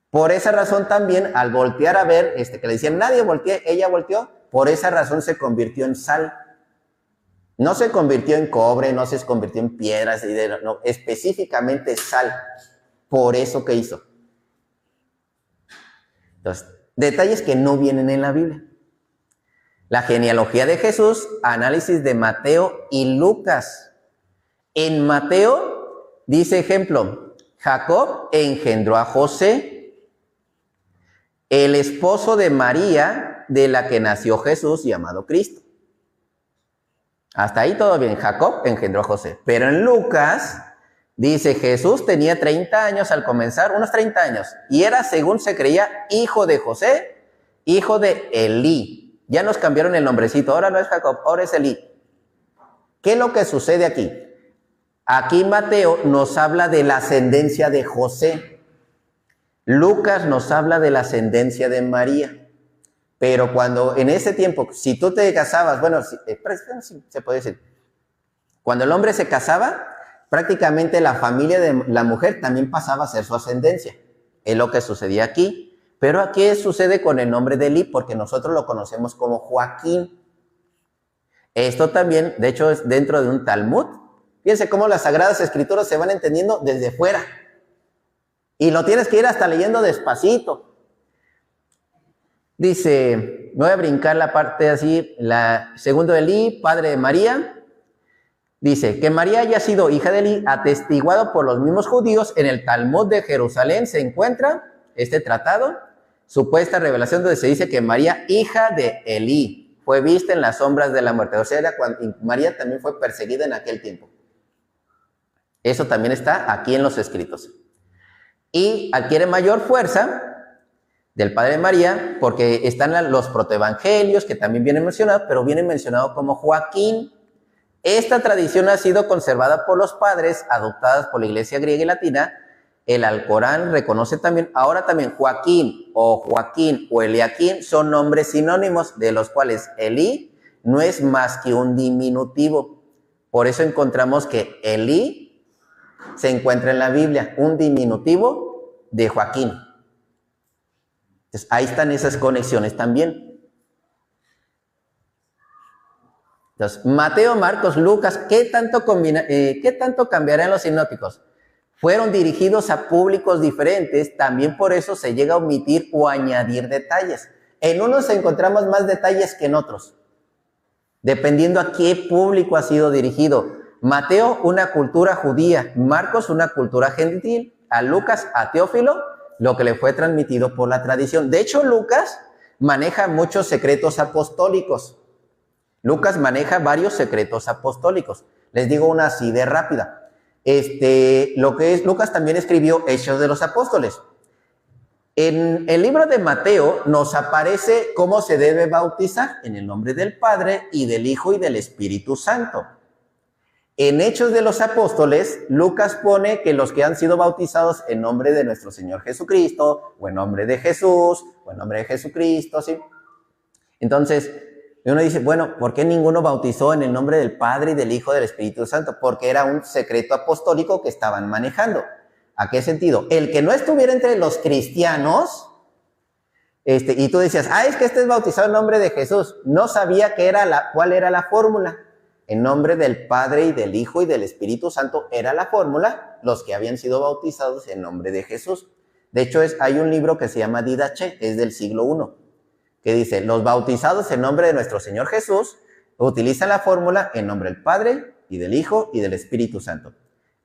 Por esa razón también, al voltear a ver, que le decían, nadie voltee, ella volteó, por esa razón se convirtió en sal. No se convirtió en cobre, no se convirtió en piedras, no, específicamente sal, por eso que hizo. Entonces, detalles que no vienen en la Biblia. La genealogía de Jesús, análisis de Mateo y Lucas. En Mateo dice ejemplo, Jacob engendró a José, el esposo de María, de la que nació Jesús llamado Cristo. Hasta ahí todo bien. Jacob engendró a José. Pero en Lucas dice, Jesús tenía 30 años al comenzar, unos 30 años, y era, según se creía, hijo de José, hijo de Elí. Ya nos cambiaron el nombrecito, ahora no es Jacob, ahora es Elí. ¿Qué es lo que sucede aquí? Aquí Mateo nos habla de la ascendencia de José. Lucas nos habla de la ascendencia de María. Pero cuando en ese tiempo, si tú te casabas, bueno, se puede decir, cuando el hombre se casaba, prácticamente la familia de la mujer también pasaba a ser su ascendencia. Es lo que sucedía aquí. Pero aquí sucede con el nombre de Elí, porque nosotros lo conocemos como Joaquín. Esto también, de hecho, es dentro de un Talmud. Fíjense cómo las Sagradas Escrituras se van entendiendo desde fuera. Y lo tienes que ir hasta leyendo despacito. Dice, voy a brincar la parte así, segundo de Elí, padre de María. Dice, que María haya sido hija de Elí, atestiguado por los mismos judíos, en el Talmud de Jerusalén se encuentra este tratado, supuesta revelación donde se dice que María, hija de Elí, fue vista en las sombras de la muerte. O sea, María también fue perseguida en aquel tiempo. Eso también está aquí en los escritos. Y adquiere mayor fuerza del padre de María, porque están los protoevangelios, que también vienen mencionados, pero vienen mencionados como Joaquín. Esta tradición ha sido conservada por los padres, adoptadas por la iglesia griega y latina. El Alcorán reconoce también, ahora también Joaquín o Eliaquín son nombres sinónimos, de los cuales Elí no es más que un diminutivo. Por eso encontramos que Elí se encuentra en la Biblia, un diminutivo de Joaquín. Entonces, ahí están esas conexiones también. Entonces, Mateo, Marcos, Lucas, ¿qué tanto cambiarán los sinópticos? Fueron dirigidos a públicos diferentes, también por eso se llega a omitir o añadir detalles. En unos encontramos más detalles que en otros, dependiendo a qué público ha sido dirigido. Mateo, una cultura judía; Marcos, una cultura gentil; a Lucas, a Teófilo, lo que le fue transmitido por la tradición. De hecho, Lucas maneja muchos secretos apostólicos. Lucas maneja varios secretos apostólicos. Les digo una así de rápida. Lo que es, Lucas también escribió Hechos de los Apóstoles. En el libro de Mateo nos aparece cómo se debe bautizar, en el nombre del Padre y del Hijo y del Espíritu Santo. En Hechos de los Apóstoles, Lucas pone que los que han sido bautizados en nombre de nuestro Señor Jesucristo, o en nombre de Jesús, o en nombre de Jesucristo, ¿sí? Entonces, uno dice, bueno, ¿por qué ninguno bautizó en el nombre del Padre y del Hijo y del Espíritu Santo? Porque era un secreto apostólico que estaban manejando. ¿A qué sentido? El que no estuviera entre los cristianos, y tú decías, es que es bautizado en nombre de Jesús, no sabía cuál era la fórmula. En nombre del Padre y del Hijo y del Espíritu Santo era la fórmula, los que habían sido bautizados en nombre de Jesús. De hecho, hay un libro que se llama Didache, es del siglo I, que dice, los bautizados en nombre de nuestro Señor Jesús utilizan la fórmula en nombre del Padre y del Hijo y del Espíritu Santo.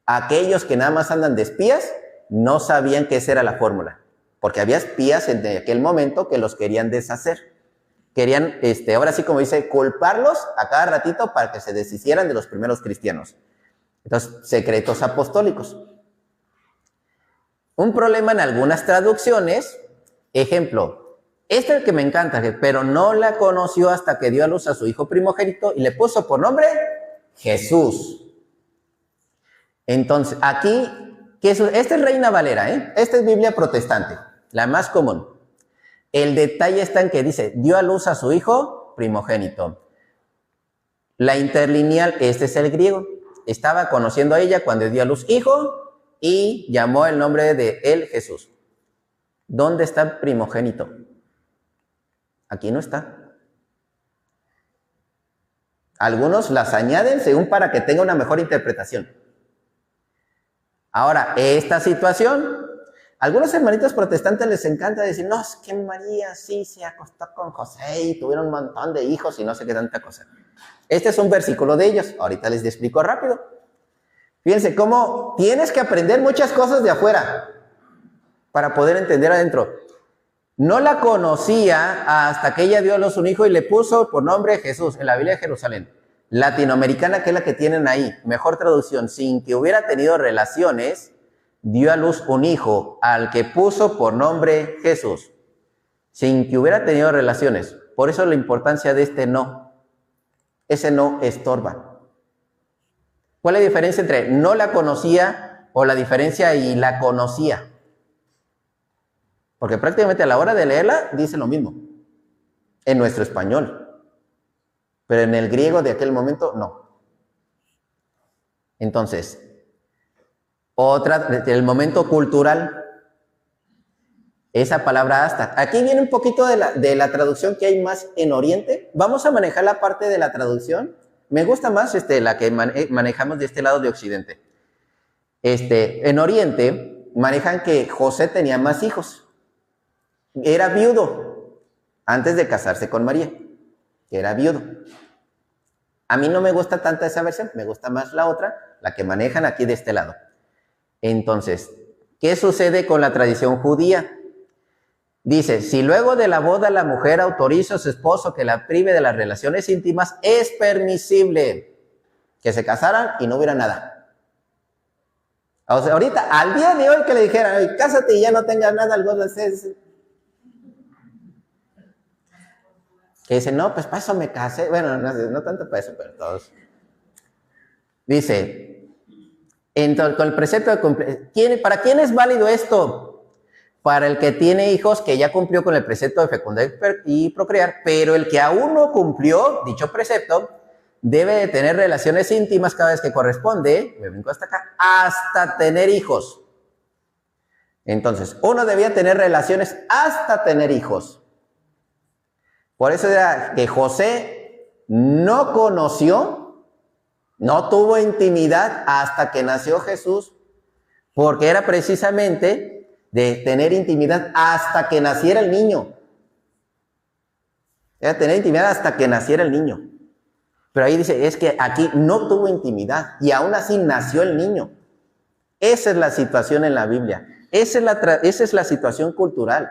Aquellos que nada más andan de espías no sabían que esa era la fórmula, porque había espías en aquel momento que los querían deshacer. Querían, ahora sí como dice, culparlos a cada ratito para que se deshicieran de los primeros cristianos. Entonces, secretos apostólicos. Un problema en algunas traducciones, ejemplo, es el que me encanta, pero no la conoció hasta que dio a luz a su hijo primogénito y le puso por nombre Jesús. Entonces, aquí, esta es Reina Valera, esta es Biblia protestante, la más común. El detalle está en que dice, dio a luz a su hijo primogénito. La interlineal, este es el griego. Estaba conociendo a ella cuando dio a luz hijo y llamó el nombre de él Jesús. ¿Dónde está el primogénito? Aquí no está. Algunos las añaden según para que tenga una mejor interpretación. Ahora, esta situación, algunos hermanitos protestantes les encanta decir, no, es que María sí se acostó con José y tuvieron un montón de hijos y no sé qué tanta cosa. Este es un versículo de ellos, ahorita les explico rápido. Fíjense cómo tienes que aprender muchas cosas de afuera para poder entender adentro. No la conocía hasta que ella dio a luz un hijo y le puso por nombre Jesús en la Biblia de Jerusalén. latinoamericana, que es la que tienen ahí, mejor traducción, sin que hubiera tenido relaciones, dio a luz un hijo al que puso por nombre Jesús, sin que hubiera tenido relaciones. Por eso la importancia de este no. Ese no estorba. ¿Cuál es la diferencia entre no la conocía o la diferencia y la conocía? Porque prácticamente a la hora de leerla dice lo mismo, en nuestro español. Pero en el griego de aquel momento, no. Entonces, el momento cultural, esa palabra hasta. Aquí viene un poquito de la traducción que hay más en Oriente. Vamos a manejar la parte de la traducción. Me gusta más la que manejamos de este lado de Occidente. En Oriente manejan que José tenía más hijos. Era viudo antes de casarse con María. Era viudo. A mí no me gusta tanto esa versión, me gusta más la otra, la que manejan aquí de este lado. Entonces, ¿qué sucede con la tradición judía? Dice, si luego de la boda la mujer autoriza a su esposo que la prive de las relaciones íntimas, es permisible que se casaran y no hubiera nada. O sea, ahorita, al día de hoy que le dijeran, cásate y ya no tengas nada, algo de hacer. Que dicen, no, pues para eso me casé. Bueno, no tanto para eso, pero todos. Dice, entonces, con el precepto de ¿para quién es válido esto? Para el que tiene hijos que ya cumplió con el precepto de fecundar y procrear, pero el que aún no cumplió dicho precepto, debe de tener relaciones íntimas cada vez que corresponde, me brinco hasta acá, hasta tener hijos. Entonces, uno debía tener relaciones hasta tener hijos. Por eso era que José no conoció, no tuvo intimidad hasta que nació Jesús, porque era precisamente de tener intimidad hasta que naciera el niño. Era tener intimidad hasta que naciera el niño. Pero ahí dice, es que aquí no tuvo intimidad y aún así nació el niño. Esa es la situación en la Biblia. Esa es la situación cultural.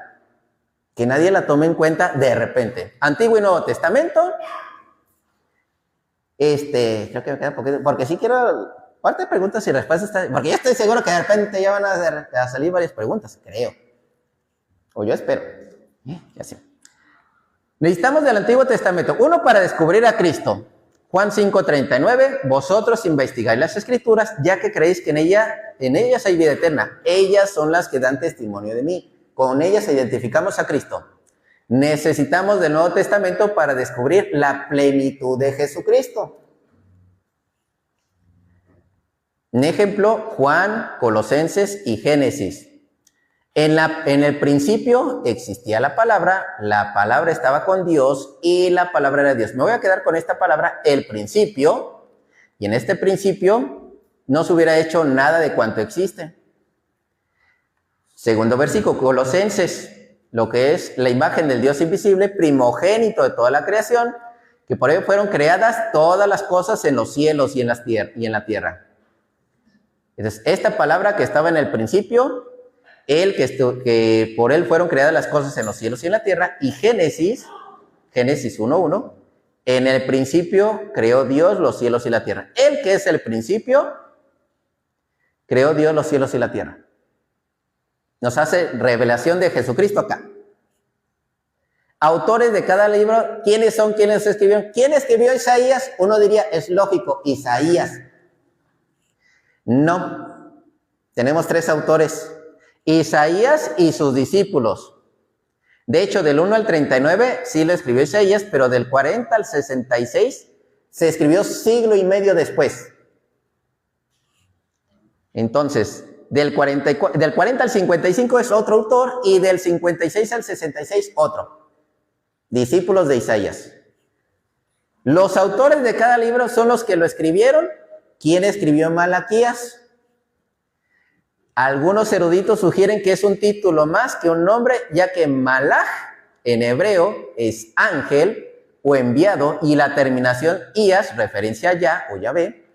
Que nadie la tome en cuenta de repente. Antiguo y Nuevo Testamento. Creo que me queda poquito, porque sí quiero, parte de preguntas y respuestas, porque ya estoy seguro que de repente ya van a salir varias preguntas, creo. O yo espero. Ya sé. Necesitamos del Antiguo Testamento. Uno, para descubrir a Cristo. Juan 5:39, vosotros investigáis las Escrituras, ya que creéis que en ellas hay vida eterna. Ellas son las que dan testimonio de mí. Con ellas identificamos a Cristo. Necesitamos del Nuevo Testamento para descubrir la plenitud de Jesucristo. Un ejemplo, Juan, Colosenses y Génesis. En el principio existía la palabra estaba con Dios y la palabra era Dios. Me voy a quedar con esta palabra, el principio, y en este principio no se hubiera hecho nada de cuanto existe. Segundo versículo, Colosenses, lo que es la imagen del Dios invisible, primogénito de toda la creación, que por él fueron creadas todas las cosas en los cielos y en la tierra. Entonces, esta palabra que estaba en el principio, que por él fueron creadas las cosas en los cielos y en la tierra, y Génesis 1:1, en el principio creó Dios los cielos y la tierra. Él que es el principio, creó Dios los cielos y la tierra. Nos hace revelación de Jesucristo acá. Autores de cada libro, ¿quiénes son? ¿Quiénes escribieron? ¿Quién escribió Isaías? Uno diría, es lógico, Isaías. No. Tenemos 3 autores. Isaías y sus discípulos. De hecho, del 1 al 39 sí lo escribió Isaías, pero del 40 al 66 se escribió siglo y medio después. Entonces, del 40 al 55 es otro autor y del 56 al 66 otro. Discípulos de Isaías. Los autores de cada libro son los que lo escribieron. ¿Quién escribió Malaquías? Algunos eruditos sugieren que es un título más que un nombre, ya que Malach en hebreo es ángel o enviado y la terminación ías, referencia a Yah o Yahvé,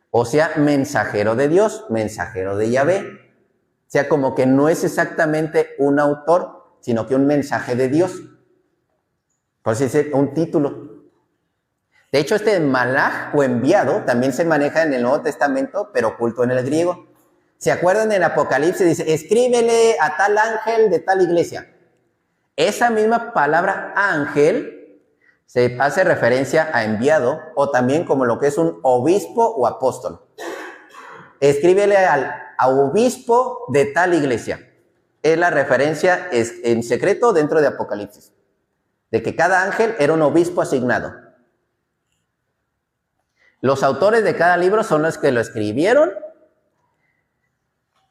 o sea, mensajero de Dios, mensajero de Yahvé. O sea, como que no es exactamente un autor, sino que un mensaje de Dios. Por eso dice un título. De hecho, este malaj o enviado también se maneja en el Nuevo Testamento, pero oculto en el griego. ¿Se acuerdan en Apocalipsis? Dice, escríbele a tal ángel de tal iglesia. Esa misma palabra ángel se hace referencia a enviado o también como lo que es un obispo o apóstol. Escríbele al obispo de tal iglesia. Es la referencia en secreto dentro de Apocalipsis, de que cada ángel era un obispo asignado. Los autores de cada libro son los que lo escribieron.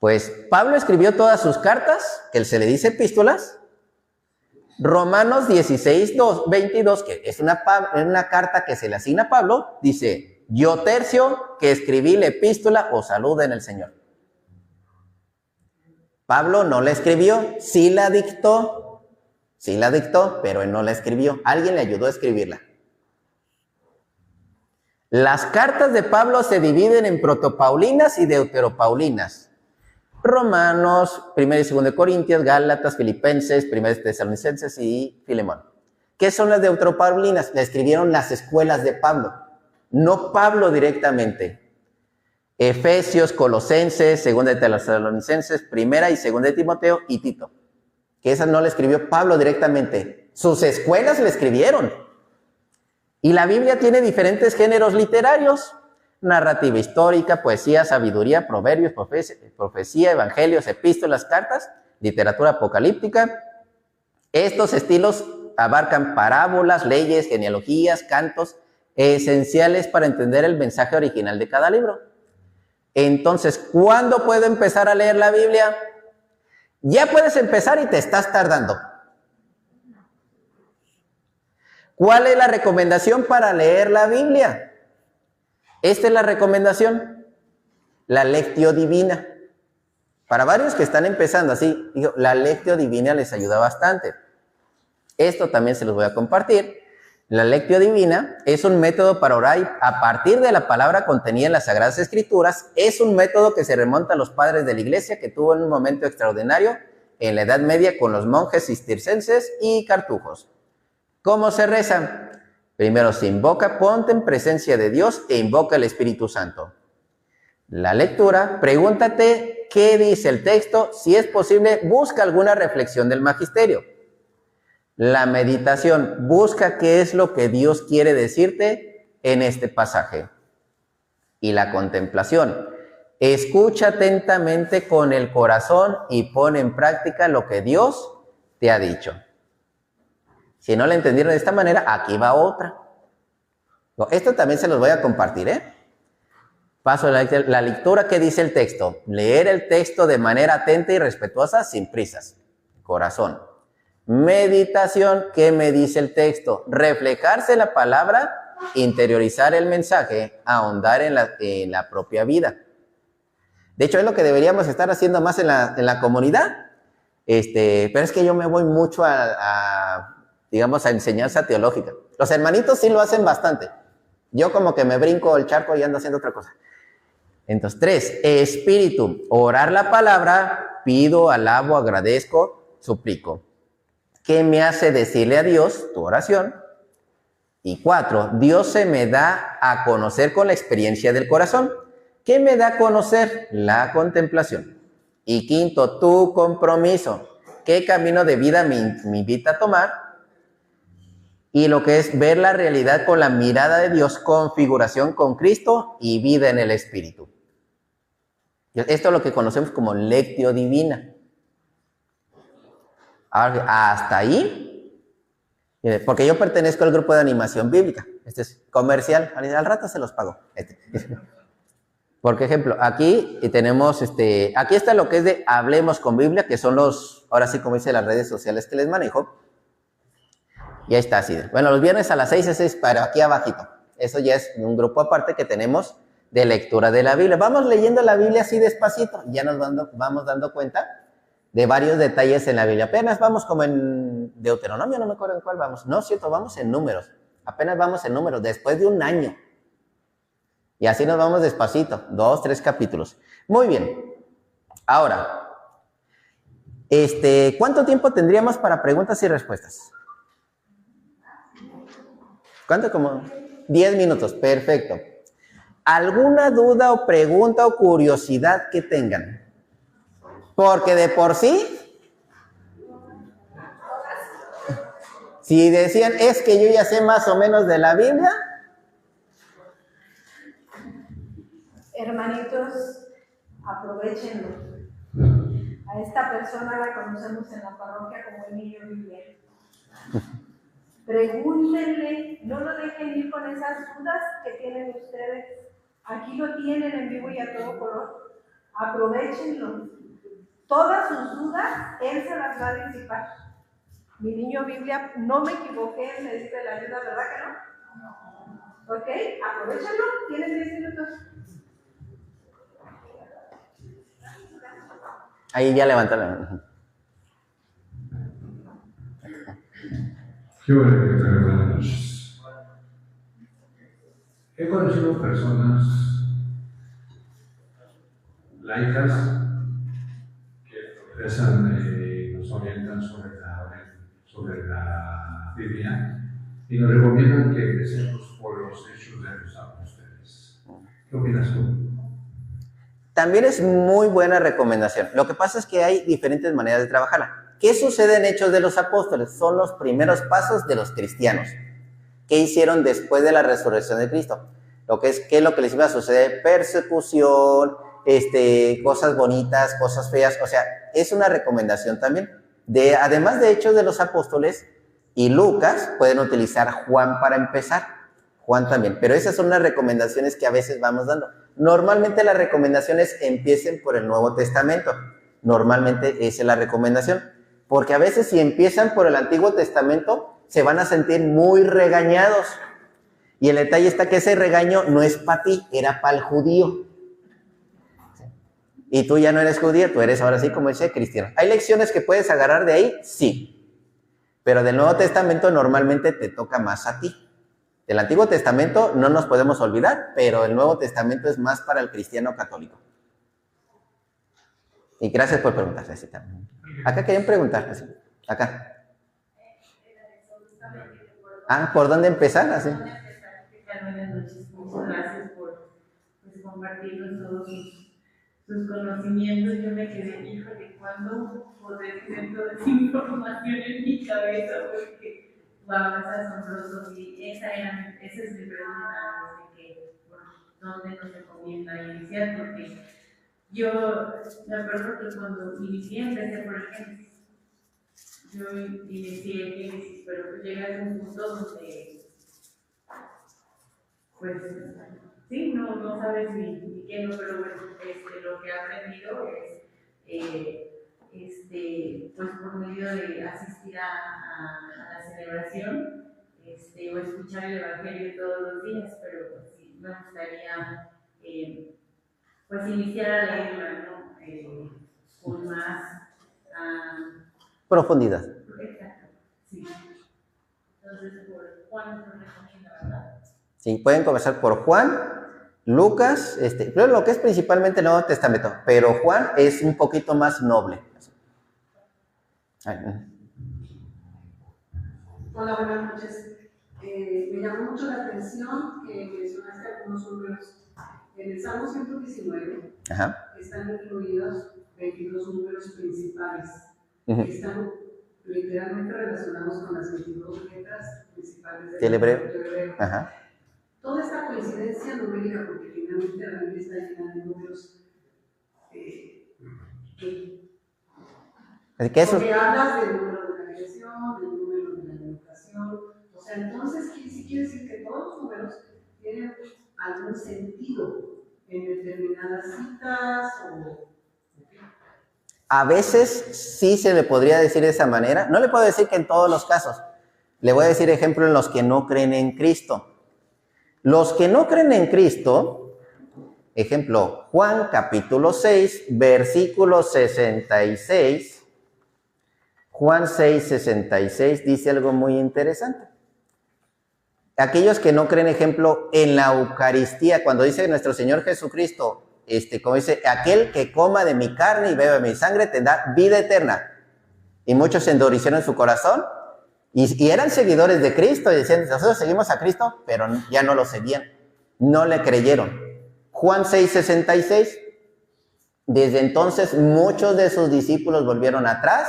Pues Pablo escribió todas sus cartas, que se le dice epístolas. Romanos 16, 22, que es una carta que se le asigna a Pablo, dice, yo Tercio, que escribí la epístola, os saluda en el Señor. Pablo no la escribió, sí la dictó, pero él no la escribió. Alguien le ayudó a escribirla. Las cartas de Pablo se dividen en protopaulinas y deuteropaulinas. Romanos, 1 y 2 de Corintios, Gálatas, Filipenses, 1 de Tesalonicenses y Filemón. ¿Qué son las deuteropaulinas? La escribieron las escuelas de Pablo, no Pablo directamente. Efesios, Colosenses, 2 de Tesalonicenses, 1 y 2 de Timoteo y Tito. Que esas no la escribió Pablo directamente. Sus escuelas le escribieron. Y la Biblia tiene diferentes géneros literarios. Narrativa histórica, poesía, sabiduría, proverbios, profecía, evangelios, epístolas, cartas, literatura apocalíptica. Estos estilos abarcan parábolas, leyes, genealogías, cantos, esenciales para entender el mensaje original de cada libro. Entonces, ¿cuándo puedo empezar a leer la Biblia? Ya puedes empezar y te estás tardando. ¿Cuál es la recomendación para leer la Biblia? Esta es la recomendación, la Lectio Divina. Para varios que están empezando así, digo, la Lectio Divina les ayuda bastante. Esto también se los voy a compartir. La Lectio Divina es un método para orar a partir de la palabra contenida en las Sagradas Escrituras. Es un método que se remonta a los padres de la iglesia, que tuvo un momento extraordinario en la Edad Media con los monjes cistercenses y cartujos. ¿Cómo se reza? Primero se invoca, ponte en presencia de Dios e invoca el Espíritu Santo. La lectura, pregúntate qué dice el texto. Si es posible, busca alguna reflexión del magisterio. La meditación, busca qué es lo que Dios quiere decirte en este pasaje. Y la contemplación, escucha atentamente con el corazón y pon en práctica lo que Dios te ha dicho. Si no la entendieron de esta manera, aquí va otra. Esto también se los voy a compartir, Paso a la lectura. ¿Qué dice el texto? Leer el texto de manera atenta y respetuosa, sin prisas. Corazón. Meditación. ¿Qué me dice el texto? Reflejarse la palabra, interiorizar el mensaje, ahondar en la propia vida. De hecho, es lo que deberíamos estar haciendo más en la comunidad. Pero es que yo me voy mucho a enseñanza teológica. Los hermanitos sí lo hacen bastante. Yo como que me brinco el charco y ando haciendo otra cosa. Entonces, 3, espíritu, orar la palabra, pido, alabo, agradezco, suplico. ¿Qué me hace decirle a Dios tu oración? Y 4, Dios se me da a conocer con la experiencia del corazón. ¿Qué me da a conocer? La contemplación. Y 5, tu compromiso. ¿Qué camino de vida me invita a tomar? Y lo que es ver la realidad con la mirada de Dios, configuración con Cristo y vida en el Espíritu. Esto es lo que conocemos como Lectio Divina. Ahora, hasta ahí, porque yo pertenezco al grupo de animación bíblica. Este es comercial, al rato se los pago. Por ejemplo, aquí tenemos, aquí está lo que es de Hablemos con Biblia, que son ahora sí como dice las redes sociales que les manejo. Y ahí está así. Bueno, los viernes a las 6 es para aquí abajito. Eso ya es un grupo aparte que tenemos de lectura de la Biblia. Vamos leyendo la Biblia así despacito. Ya nos vamos dando cuenta de varios detalles en la Biblia. Apenas vamos como en Deuteronomio, no me acuerdo en cuál vamos. No, cierto, vamos en Números. Apenas vamos en Números, después de un año. Y así nos vamos despacito, 2, 3 capítulos. Muy bien. Ahora, ¿cuánto tiempo tendríamos para preguntas y respuestas? ¿Cuánto? Como 10 minutos, perfecto. ¿Alguna duda o pregunta o curiosidad que tengan? Porque de por sí, si decían, es que yo ya sé más o menos de la Biblia. Hermanitos, aprovechenlo. A esta persona la conocemos en la parroquia como el niño Biblia. Pregúntenle, no lo dejen ir con esas dudas que tienen ustedes. Aquí lo tienen en vivo y a todo color. Aprovechenlo. Todas sus dudas, él se las va a disipar. Mi niño Biblia, no me equivoqué en pedirle la ayuda, ¿verdad que no? ¿Ok? Aprovechenlo, tienen 10 minutos. Ahí ya levantaron. Qué bueno, buenas noches. He conocido personas laicas que profesan, nos orientan sobre la Biblia y nos recomiendan que empecemos por los hechos de los apóstoles. ¿Qué opinas tú? También es muy buena recomendación. Lo que pasa es que hay diferentes maneras de trabajarla. ¿Qué sucede en Hechos de los Apóstoles? Son los primeros pasos de los cristianos. ¿Qué hicieron después de la resurrección de Cristo? ¿Qué es lo que les iba a suceder? Persecución, cosas bonitas, cosas feas. O sea, es una recomendación también. Además de Hechos de los Apóstoles y Lucas, pueden utilizar Juan para empezar. Juan también. Pero esas son las recomendaciones que a veces vamos dando. Normalmente las recomendaciones empiecen por el Nuevo Testamento. Normalmente esa es la recomendación. Porque a veces si empiezan por el Antiguo Testamento, se van a sentir muy regañados. Y el detalle está que ese regaño no es para ti, era para el judío. Y tú ya no eres judío, tú eres ahora sí, como dice, cristiano. ¿Hay lecciones que puedes agarrar de ahí? Sí. Pero del Nuevo Testamento normalmente te toca más a ti. Del Antiguo Testamento no nos podemos olvidar, pero el Nuevo Testamento es más para el cristiano católico. Y gracias por preguntar, Cecita. Acá querían preguntar, así. Acá. ¿Por dónde empezar? Así. Buenas noches, muchas gracias por compartirnos todos sus conocimientos. Yo me quedé, híjole, ¿cuándo podré tener toda esa información en mi cabeza? Porque wow, es asombroso. Y esa es mi pregunta, ¿dónde nos recomienda iniciar? Porque yo me acuerdo que cuando inicié, empecé por el Génesis. Yo inicié el Génesis, pero pues llegué a un punto donde, pues, sí, no sabes ni qué, no, pero bueno, lo que he aprendido es, pues, por medio de asistir a la celebración, o escuchar el Evangelio todos los días, pero pues, sí, me gustaría, pues, iniciar a leerla, ¿no? Con más Profundidad. Exacto, sí. Entonces, por Juan nos recomienda, ¿verdad? Sí, pueden comenzar por Juan, Lucas, pero lo que es principalmente el Nuevo Testamento, pero Juan es un poquito más noble. Hola, buenas noches. Me llamó mucho la atención que mencionaste algunos números. En el Salmo 119 están incluidos 22 números principales, que están literalmente relacionados con las 22 letras principales del hebreo. Toda esta coincidencia numérica, porque finalmente la Biblia está llena de números porque hablas del número de la creación, del número de la educación, o sea, entonces sí quiere decir que todos los números tienen algún sentido en determinadas citas o... A veces sí se le podría decir de esa manera. No le puedo decir que en todos los casos. Le voy a decir ejemplo en los que no creen en Cristo. Los que no creen en Cristo, ejemplo, Juan capítulo 6, versículo 66. Juan 6, 66 dice algo muy interesante. Aquellos que no creen, ejemplo, en la Eucaristía, cuando dice nuestro Señor Jesucristo, como dice, aquel que coma de mi carne y beba de mi sangre tendrá vida eterna. Y muchos se endurecieron en su corazón Y eran seguidores de Cristo y decían, nosotros seguimos a Cristo, pero ya no lo seguían, no le creyeron. Juan 6:66, desde entonces muchos de sus discípulos volvieron atrás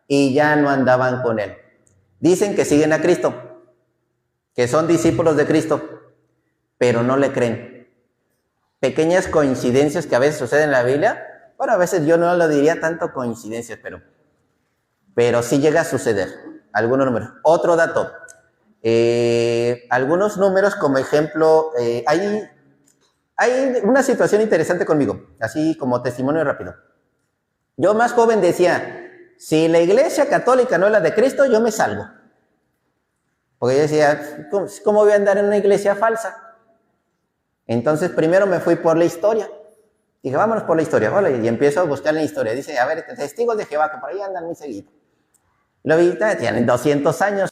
y ya no andaban con él. Dicen que siguen a Cristo, que son discípulos de Cristo, pero no le creen. Pequeñas coincidencias que a veces suceden en la Biblia. Bueno, a veces yo no lo diría tanto coincidencias, pero sí llega a suceder. Algunos números. Otro dato. Algunos números, como ejemplo, hay una situación interesante conmigo, así como testimonio rápido. Yo más joven decía, si la iglesia católica no es la de Cristo, yo me salgo. Porque yo decía, ¿cómo voy a andar en una iglesia falsa? Entonces primero me fui por la historia. Dije, vámonos por la historia, ¿vale? Y empiezo a buscar la historia. Dice, a ver, testigos de Jehová, que por ahí andan muy seguido. Lo vi, tienen 200 años.